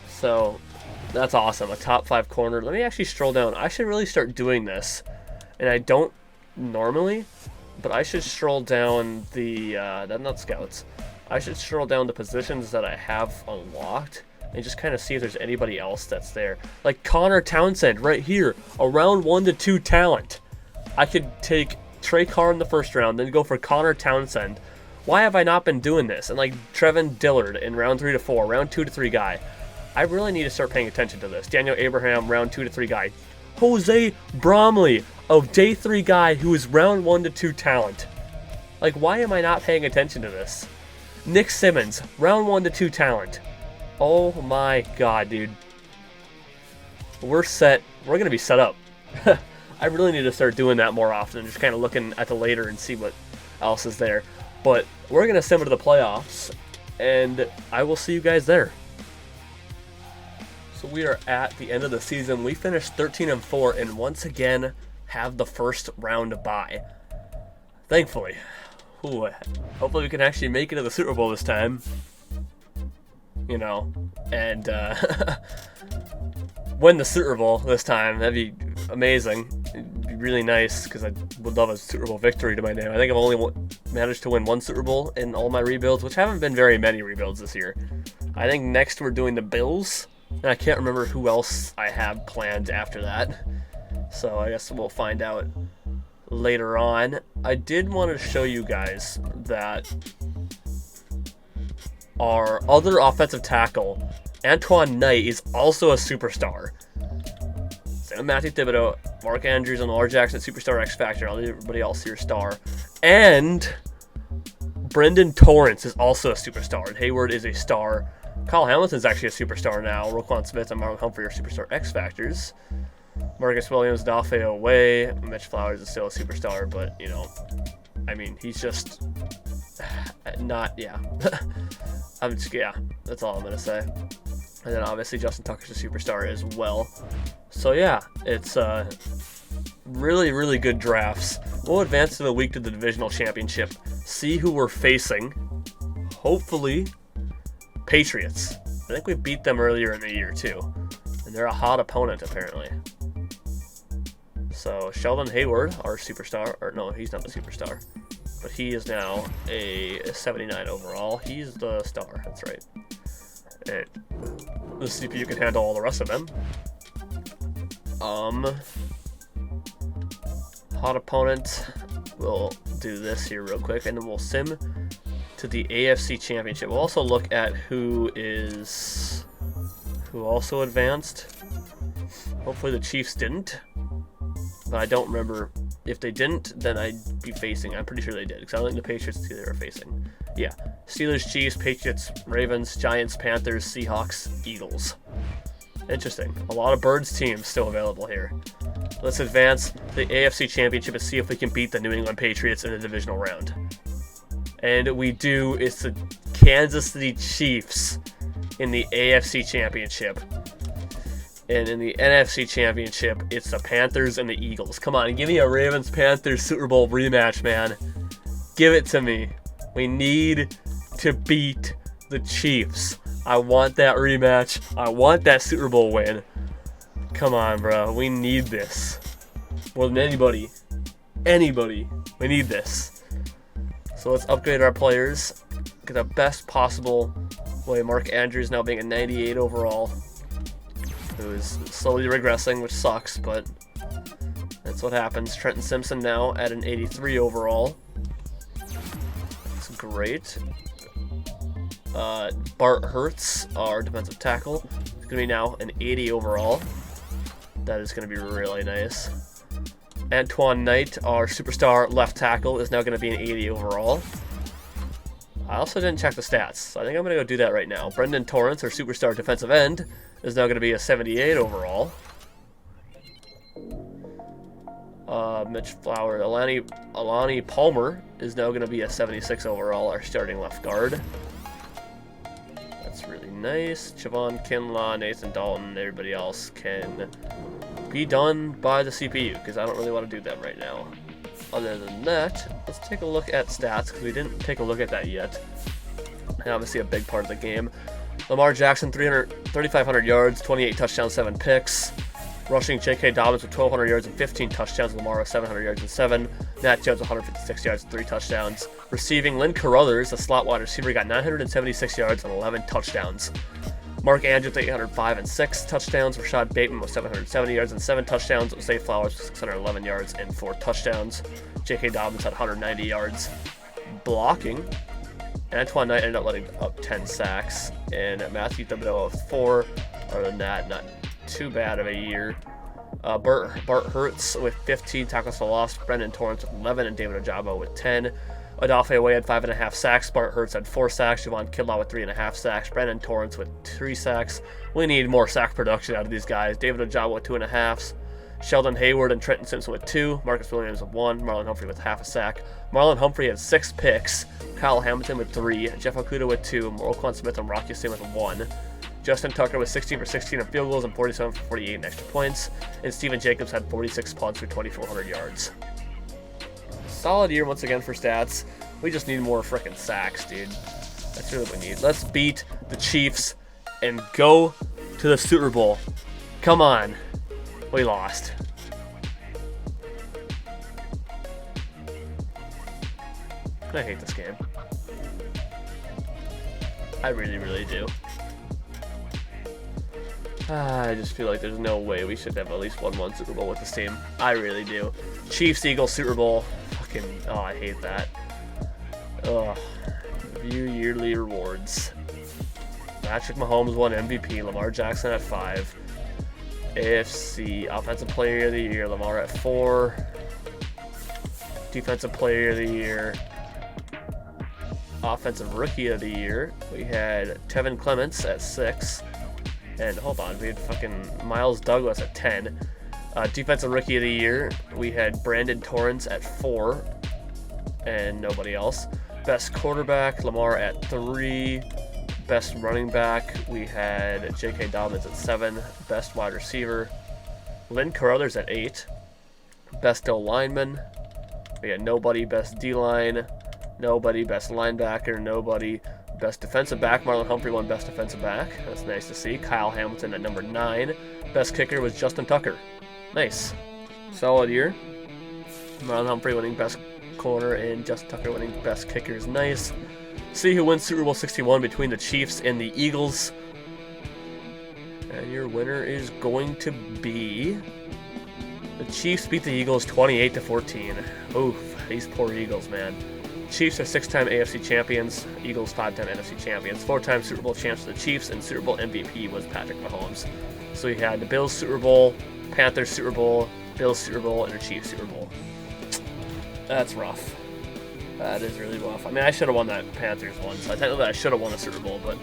So that's awesome. A top 5 corner. Let me actually stroll down. I should really start doing this. And I don't normally, but I should stroll down the, not scouts. I should stroll down the positions that I have unlocked and just kind of see if there's anybody else that's there. Like Connor Townsend right here, a round 1 to 2 talent. I could take Trey Carr in the first round, then go for Connor Townsend. Why have I not been doing this? And like Trevin Dillard in round 3 to 4, round 2 to 3 guy. I really need to start paying attention to this. Daniel Abraham, round 2 to 3 guy. Jose Bromley, a day 3 guy who is round 1 to 2 talent. Like, why am I not paying attention to this? Nick Simmons, round 1 to 2 talent. Oh my God, dude. We're set. We're going to be set up. I really need to start doing that more often, just kind of looking at the later and see what else is there. But we're going to send it to the playoffs, and I will see you guys there. So we are at the end of the season. We finished 13-4, and once again have the first round bye. Thankfully. Ooh, hopefully we can actually make it to the Super Bowl this time. And win the Super Bowl this time. That'd be amazing. It'd be really nice because I would love a Super Bowl victory to my name. I think I've only managed to win 1 Super Bowl in all my rebuilds, which haven't been very many rebuilds this year. I think next we're doing the Bills, and I can't remember who else I have planned after that. So I guess we'll find out later on. I did want to show you guys that our other offensive tackle, Antoine Knight, is also a superstar. Same with Matthew Thibodeau, Mark Andrews, and Lamar Jackson, superstar X Factor. Everybody else here, star. And Brendan Torrance is also a superstar, and Hayward is a star. Kyle Hamilton's actually a superstar now. Roquan Smith and Marlon Humphrey are superstar X Factors. Marcus Williams, Dafe away. Mitch Flowers is still a superstar, but, he's just not, that's all I'm going to say. And then obviously Justin Tucker's a superstar as well. So yeah, it's really, really good drafts. We'll advance to the week to the divisional championship. See who we're facing. Hopefully, Patriots. I think we beat them earlier in the year too. And they're a hot opponent apparently. So Sheldon Hayward, our superstar, or no, he's not the superstar, but he is now a 79 overall. He's the star, that's right. And the CPU can handle all the rest of them. Hot opponent. We'll do this here real quick, and then we'll sim to the AFC Championship. We'll also look at who also advanced. Hopefully the Chiefs didn't, but I don't remember If they didn't, then I'd be facing. I'm pretty sure they did, because I don't think the Patriots they were facing. Yeah. Steelers, Chiefs, Patriots, Ravens, Giants, Panthers, Seahawks, Eagles. Interesting. A lot of Birds teams still available here. Let's advance the AFC Championship and see if we can beat the New England Patriots in the divisional round. And we do. It's the Kansas City Chiefs in the AFC Championship. And in the NFC Championship, it's the Panthers and the Eagles. Come on, give me a Ravens-Panthers Super Bowl rematch, man. Give it to me. We need to beat the Chiefs. I want that rematch. I want that Super Bowl win. Come on, bro. We need this. More than anybody. Anybody. We need this. So let's upgrade our players. Get the best possible way. Mark Andrews now being a 98 overall. Who is slowly regressing, which sucks, but that's what happens. Trenton Simpson now at an 83 overall. That's great. Bart Hurts, our defensive tackle, is going to be now an 80 overall. That is going to be really nice. Antoine Knight, our superstar left tackle, is now going to be an 80 overall. I also didn't check the stats, so I think I'm going to go do that right now. Brendan Torrance, our superstar defensive end, is now going to be a 78 overall. Mitch Flower, Alani Palmer is now going to be a 76 overall, our starting left guard. That's really nice. Javon Kinlaw, Nathan Dalton, everybody else can be done by the CPU, because I don't really want to do them right now. Other than that, let's take a look at stats, because we didn't take a look at that yet. And obviously a big part of the game. Lamar Jackson, 3,500 yards, 28 touchdowns, 7 picks. Rushing, J.K. Dobbins with 1,200 yards and 15 touchdowns. Lamar with 700 yards and 7. Nat Jones, 156 yards and 3 touchdowns. Receiving, Lynn Carruthers, the slot wide receiver, got 976 yards and 11 touchdowns. Mark Andrews, 805 and 6 touchdowns. Rashad Bateman with 770 yards and 7 touchdowns. Zay Flowers with 611 yards and 4 touchdowns. J.K. Dobbins had 190 yards. Blocking, Antoine Knight ended up letting up 10 sacks. And Matthew Thibodeau with 4. Other than that, not too bad of a year. Bart Hurts with 15 tackles for loss. Brendan Torrance with 11. And David Ojabo with 10. Odafe Away had 5.5 sacks. Bart Hurts had 4 sacks. Javon Kinlaw with 3.5 sacks. Brendan Torrance with 3 sacks. We need more sack production out of these guys. David Ojabo with 2.5. Sheldon Hayward and Trenton Simpson with 2. Marcus Williams with 1. Marlon Humphrey with half a sack. Marlon Humphrey had 6 picks. Kyle Hamilton with 3. Jeff Okuda with 2. Roquan Smith and Rocky Sin with 1. Justin Tucker was 16 for 16 on field goals and 47 for 48 in extra points. And Steven Jacobs had 46 punts for 2,400 yards. Solid year once again for stats. We just need more frickin' sacks, dude. That's really what we need. Let's beat the Chiefs and go to the Super Bowl. Come on. We lost. I hate this game. I really, really do. I just feel like there's no way we should have at least won Super Bowl with this team. I really do. Chiefs, Eagles, Super Bowl. Fucking, oh, I hate that. Ugh. View yearly rewards. Patrick Mahomes won MVP. Lamar Jackson at 5. AFC Offensive Player of the Year. Lamar at 4. Defensive Player of the Year. Offensive Rookie of the Year. We had Tevin Clements at 6. And hold on, we had fucking Miles Douglas at 10. Defensive Rookie of the Year, we had Brandon Torrance at 4. And nobody else. Best Quarterback, Lamar at 3. Best Running Back, we had J.K. Dobbins at 7. Best Wide Receiver, Lynn Carruthers at 8. Best O-Lineman, we had nobody. Best D-Line, nobody. Best Linebacker, nobody. Best defensive back, Marlon Humphrey won Best Defensive Back. That's nice to see. Kyle Hamilton at number 9. Best kicker was Justin Tucker. Nice. Solid year. Marlon Humphrey winning Best Corner and Justin Tucker winning Best Kicker is nice. See who wins Super Bowl 61 between the Chiefs and the Eagles. And your winner is going to be... The Chiefs beat the Eagles 28-14. Oof, these poor Eagles, man. Chiefs are 6-time AFC champions, Eagles 5-time NFC champions, 4-time Super Bowl champs for the Chiefs, and Super Bowl MVP was Patrick Mahomes. So we had the Bills Super Bowl, Panthers Super Bowl, Bills Super Bowl, and the Chiefs Super Bowl. That's rough. That is really rough. I mean, I should have won that Panthers one, so technically I should have won the Super Bowl, but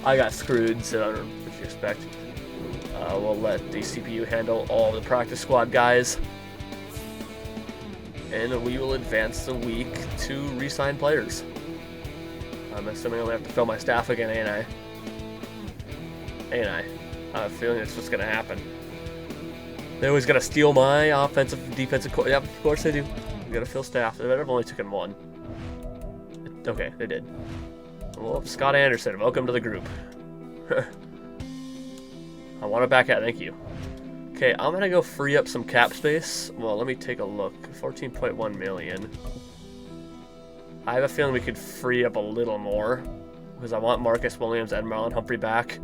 I got screwed, so I don't know what you expect. We'll let the CPU handle all the practice squad guys. And we will advance the week to re-sign players. I'm assuming I'm going to have to fill my staff again, ain't I? Ain't I? I have a feeling it's what's going to happen. They're always going to steal my offensive, defensive core. Yep, of course they do. We got to fill staff. They better have only taken one. Okay, they did. Well, Scott Anderson, welcome to the group. I want it back out, thank you. Okay, I'm going to go free up some cap space. Well, let me take a look. 14.1 million. I have a feeling we could free up a little more because I want Marcus Williams and Marlon Humphrey back.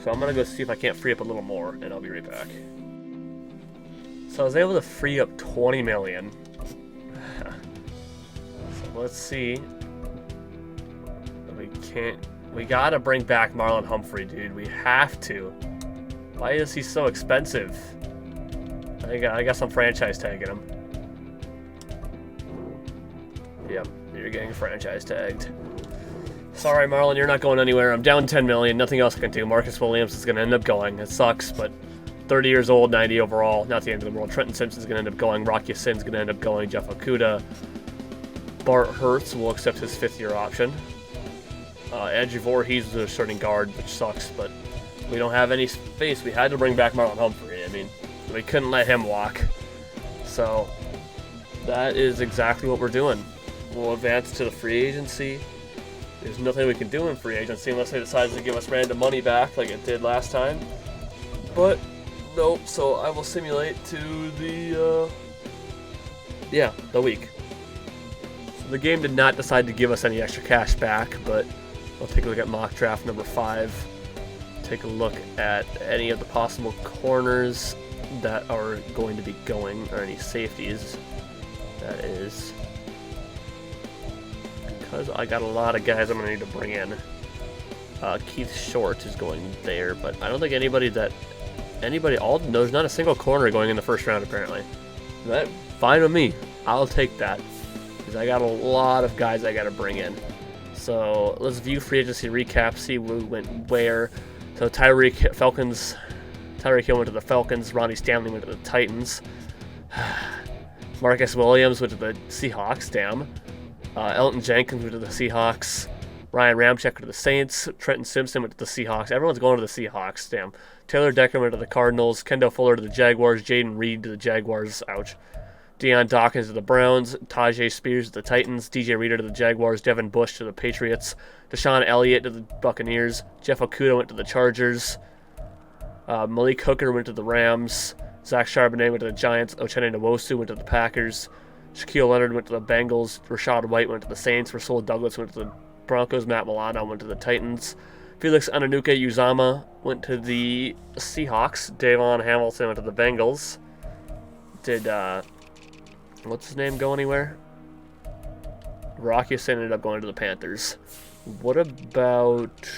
So I'm going to go see if I can't free up a little more, and I'll be right back. So I was able to free up 20 million. So let's see. We got to bring back Marlon Humphrey, dude. We have to. Why is he so expensive? I guess I'm franchise tagging him. Yep, you're getting franchise tagged. Sorry, Marlon, you're not going anywhere. I'm down 10 million. Nothing else I can do. Marcus Williams is going to end up going. It sucks, but 30 years old, 90 overall. Not the end of the world. Trenton Simpson's going to end up going. Rocky Sin's going to end up going. Jeff Okudah. Bart Hurts will accept his 5th-year option. Andrew Voorhees is a starting guard, which sucks, but we don't have any space. We had to bring back Marlon Humphrey. I mean, we couldn't let him walk. So that is exactly what we're doing. We'll advance to the free agency. There's nothing we can do in free agency unless they decide to give us random money back like it did last time. But nope, so I will simulate to the week. So the game did not decide to give us any extra cash back, but we'll take a look at mock draft number 5. Take a look at any of the possible corners that are going to be going, or any safeties, that is. Because I got a lot of guys I'm going to need to bring in. Keith Short is going there, but I don't think there's not a single corner going in the first round apparently. That's fine with me. I'll take that. Because I got a lot of guys I got to bring in. So let's view free agency recap, see who went where. So Tyreek Hill went to the Falcons. Ronnie Stanley went to the Titans. Marcus Williams went to the Seahawks. Damn. Elton Jenkins went to the Seahawks. Ryan Ramczyk went to the Saints. Trenton Simpson went to the Seahawks. Everyone's going to the Seahawks. Damn. Taylor Decker went to the Cardinals. Kendall Fuller to the Jaguars. Jaden Reed to the Jaguars. Ouch. Deion Dawkins to the Browns. Tajay Spears to the Titans. DJ Reader to the Jaguars. Devin Bush to the Patriots. Deshaun Elliott to the Buccaneers. Jeff Okudah went to the Chargers. Malik Hooker went to the Rams. Zach Charbonnet went to the Giants. Uchenna Nwosu went to the Packers. Shaquille Leonard went to the Bengals. Rashad White went to the Saints. Rasul Douglas went to the Broncos. Matt Milano went to the Titans. Felix Ananuke-Uzama went to the Seahawks. Davon Hamilton went to the Bengals. Did, what's his name go anywhere? Rocky Sin ended up going to the Panthers. What about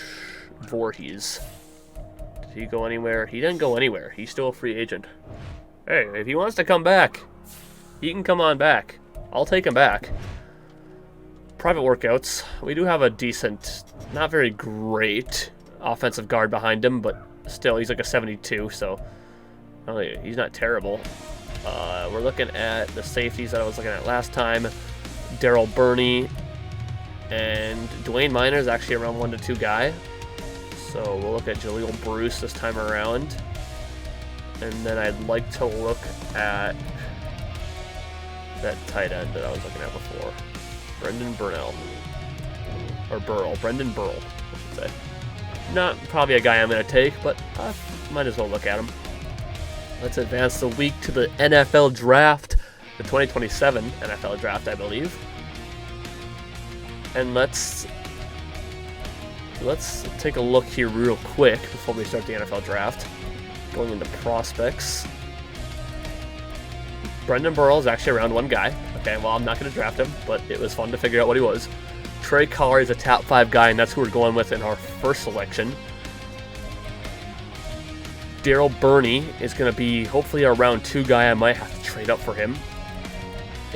Voorhees? Did he go anywhere? He didn't go anywhere. He's still a free agent. Hey, if he wants to come back, he can come on back. I'll take him back. Private workouts. We do have a decent, not very great offensive guard behind him, but still, he's like a 72, so he's not terrible. We're looking at the safeties that I was looking at last time. Daryl Burney and Dwayne Miner is actually around 1 to 2 guy. So we'll look at Jaleel Bruce this time around. And then I'd like to look at that tight end that I was looking at before. Brendan Burnell. Or Burrell. Brendan Burrell, I should say. Not probably a guy I'm going to take, but I might as well look at him. Let's advance the week to the NFL Draft. The 2027 NFL Draft, I believe. And let's take a look here real quick before we start the NFL Draft. Going into prospects. Brendan Burrell is actually around 1 guy. Okay, well, I'm not going to draft him, but it was fun to figure out what he was. Trey Collar is a top 5 guy, and that's who we're going with in our first selection. Daryl Burney is going to be hopefully a round 2 guy. I might have to trade up for him.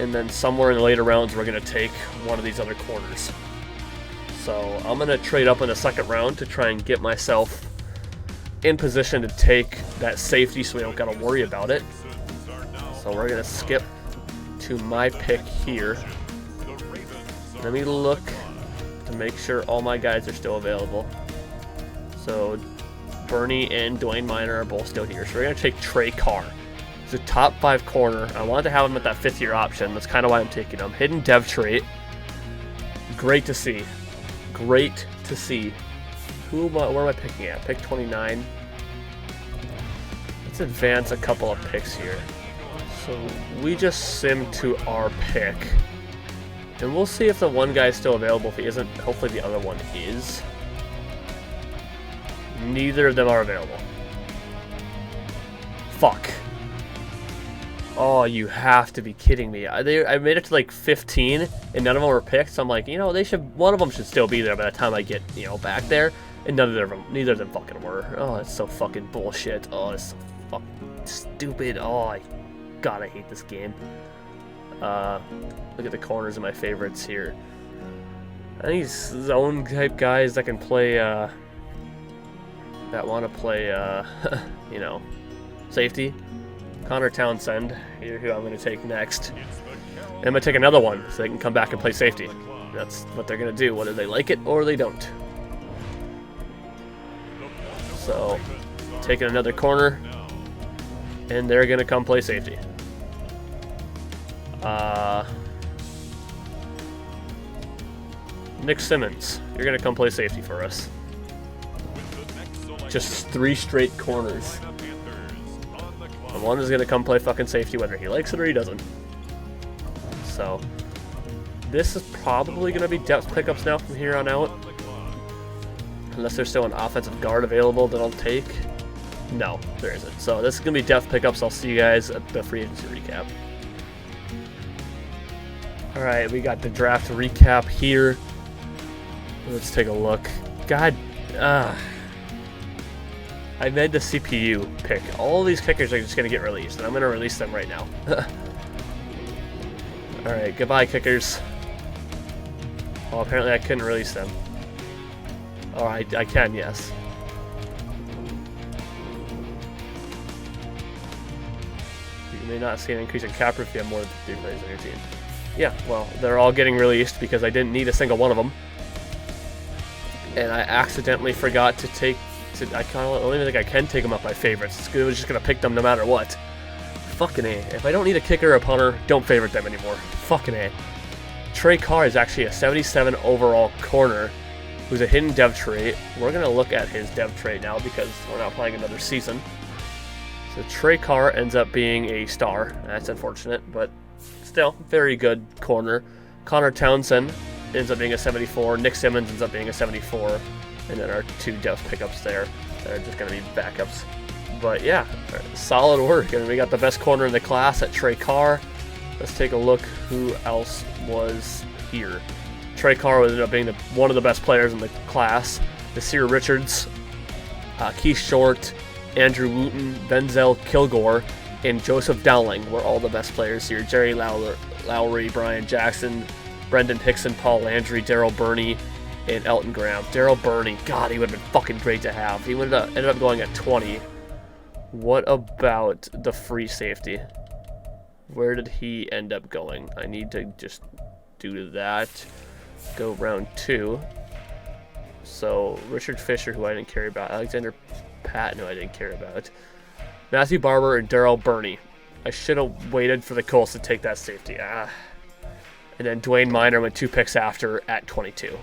and then somewhere in the later rounds we're going to take one of these other corners. So I'm going to trade up in the second round to try and get myself in position to take that safety so we don't got to worry about it. So we're going to skip to my pick here. Let me look to make sure all my guys are still available. So Bernie and Dwayne Miner are both still here. So we're going to take Trey Carr. He's a top 5 corner. I wanted to have him at that 5th year option. That's kind of why I'm taking him. Hidden dev trait. Great to see. Great to see. Where am I picking at? Pick 29. Let's advance a couple of picks here. So we just sim to our pick. And we'll see if the one guy is still available. If he isn't, hopefully the other one is. Neither of them are available. Fuck. Oh, you have to be kidding me. I made it to like 15 and none of them were picked. So I'm like, you know, one of them should still be there by the time I get, you know, back there. And neither of them fucking were. Oh, it's so fucking bullshit. Oh, it's so fucking stupid. Oh, God, I hate this game. Look at the corners of my favorites here. I think these zone type guys that can play, that want to play, you know, safety. Connor Townsend, here who I'm going to take next. And I'm going to take another one so they can come back and play safety. That's what they're going to do, whether they like it or they don't. So, taking another corner, and they're going to come play safety. Nick Simmons, you're going to come play safety for us. Just 3 straight corners. And one is going to come play fucking safety whether he likes it or he doesn't. So, this is probably going to be depth pickups now from here on out. Unless there's still an offensive guard available that I'll take. No, there isn't. So this is going to be depth pickups. I'll see you guys at the free agency recap. Alright, we got the draft recap here. Let's take a look. God, I made the CPU pick. All these kickers are just going to get released, and I'm going to release them right now. Alright, goodbye kickers. Well, apparently I couldn't release them. Alright, I can, yes. You may not see an increase in cap if you have more than 3 players on your team. Yeah, well, they're all getting released because I didn't need a single one of them. And I accidentally forgot to take... I don't even think I can take them up by favorites. It was just going to pick them no matter what. Fucking A. If I don't need a kicker or a punter, don't favorite them anymore. Fucking A. Trey Carr is actually a 77 overall corner who's a hidden dev trait. We're going to look at his dev trait now because we're not playing another season. So Trey Carr ends up being a star. That's unfortunate, but still, very good corner. Connor Townsend ends up being a 74. Nick Simmons ends up being a 74. And then our 2 depth pickups there that are just going to be backups. But yeah, solid work. And we got the best corner in the class at Trey Carr. Let's take a look who else was here. Trey Carr ended up being one of the best players in the class. Nasir Richards, Keith Short, Andrew Wooten, Benzel Kilgore, and Joseph Dowling were all the best players here. Jerry Lowry, Brian Jackson, Brendan Hickson, Paul Landry, Daryl Burney, and Elton Graham. Daryl Burney, God, he would have been fucking great to have. He ended up going at 20. What about the free safety? Where did he end up going? I need to just do that. Go round 2. So, Richard Fisher, who I didn't care about. Alexander Patton, who I didn't care about. Matthew Barber and Daryl Burney. I should have waited for the Colts to take that safety. And then Dwayne Miner went 2 picks after at 22.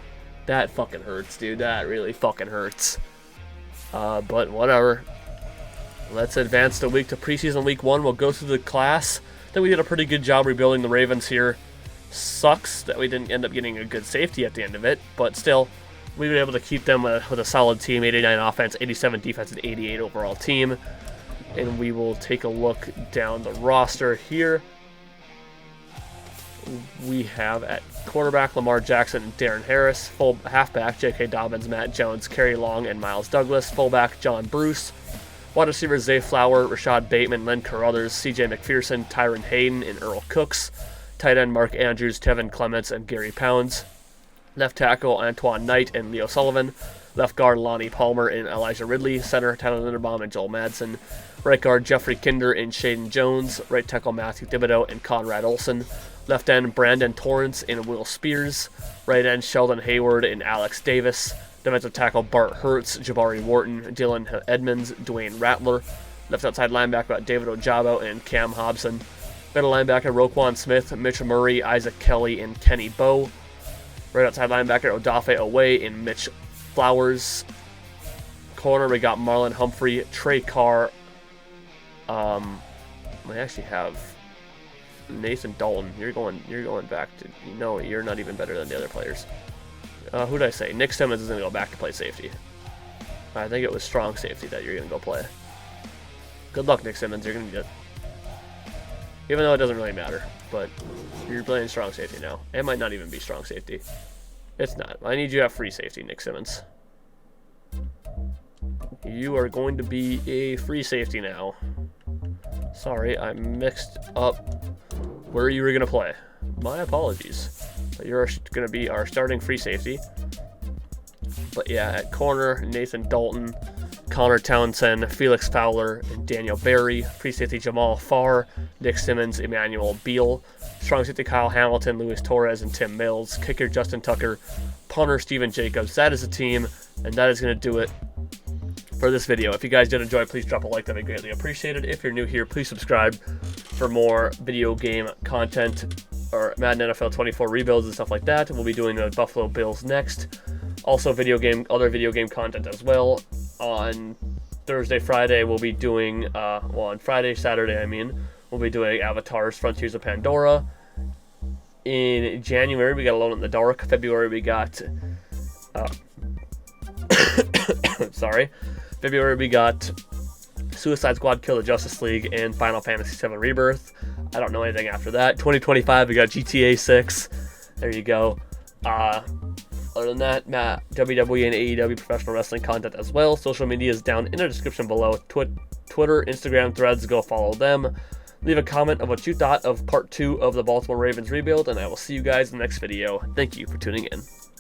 That fucking hurts, dude. That really fucking hurts. But whatever. Let's advance the week to preseason week 1. We'll go through the class. I think we did a pretty good job rebuilding the Ravens here. Sucks that we didn't end up getting a good safety at the end of it, but still, we were able to keep them with a solid team, 89 offense, 87 defense, and 88 overall team. And we will take a look down the roster here. We have at quarterback Lamar Jackson and Darren Harris, full halfback J.K. Dobbins, Matt Jones, Kerry Long, and Miles Douglas, fullback John Bruce, wide receivers Zay Flower, Rashad Bateman, Len Carruthers, C.J. McPherson, Tyron Hayden, and Earl Cooks, Tight end Mark Andrews, Tevin Clements, and Gary Pounds. Left tackle Antoine Knight and Leo Sullivan. Left guard Lonnie Palmer and Elijah Ridley. Center Tyler Linderbaum and Joel Madsen. Right guard Jeffrey Kinder and Shaden Jones. Right tackle Matthew Thibodeau and Conrad Olson. Left end Brandon Torrance and Will Spears. Right end Sheldon Hayward and Alex Davis. Defensive tackle Bart Hertz, Jabari Wharton, Dylan Edmonds, Dwayne Rattler. Left outside linebacker David Ojabo and Cam Hobson. Middle linebacker Roquan Smith, Mitch Murray, Isaac Kelly, and Kenny Bowe. Right outside linebacker Odafe Owe and Mitch Flowers. Corner we got Marlon Humphrey, Trey Carr. We actually have Nathan Dalton. You're going back to, you're not even better than the other players. Who did I say? Nick Simmons is going to go back to play safety. I think it was strong safety that you're going to go play. Good luck, Nick Simmons. You're going to get it. Even though it doesn't really matter, but you're playing strong safety now. It might not even be strong safety. It's not. I need you to have free safety, Nick Simmons. You are going to be a free safety now. Sorry, I mixed up where you were going to play. My apologies. You're going to be our starting free safety. But yeah, at corner, Nathan Dalton, Connor Townsend, Felix Fowler, and Daniel Berry. Free safety Jamal Farr, Nick Simmons, Emmanuel Beal. Strong safety Kyle Hamilton, Luis Torres, and Tim Mills. Kicker Justin Tucker. Punter Steven Jacobs. That is the team, and that is going to do it for this video. If you guys did enjoy, please drop a like. That'd be greatly appreciated. If you're new here, please subscribe for more video game content or Madden NFL 24 rebuilds and stuff like that. We'll be doing the Buffalo Bills next. Also other video game content as well. On Thursday, Friday, we'll be doing, on Friday, Saturday, we'll be doing Avatar's Frontiers of Pandora. In January, we got Alone in the Dark. February, we got, February, we got Suicide Squad, Kill the Justice League, and Final Fantasy VII Rebirth. I don't know anything after that. 2025, we got GTA 6. There you go. Other than that, WWE and AEW professional wrestling content as well. Social media is down in the description below. Twitter, Instagram, Threads, go follow them. Leave a comment of what you thought of part 2 of the Baltimore Ravens rebuild, and I will see you guys in the next video. Thank you for tuning in.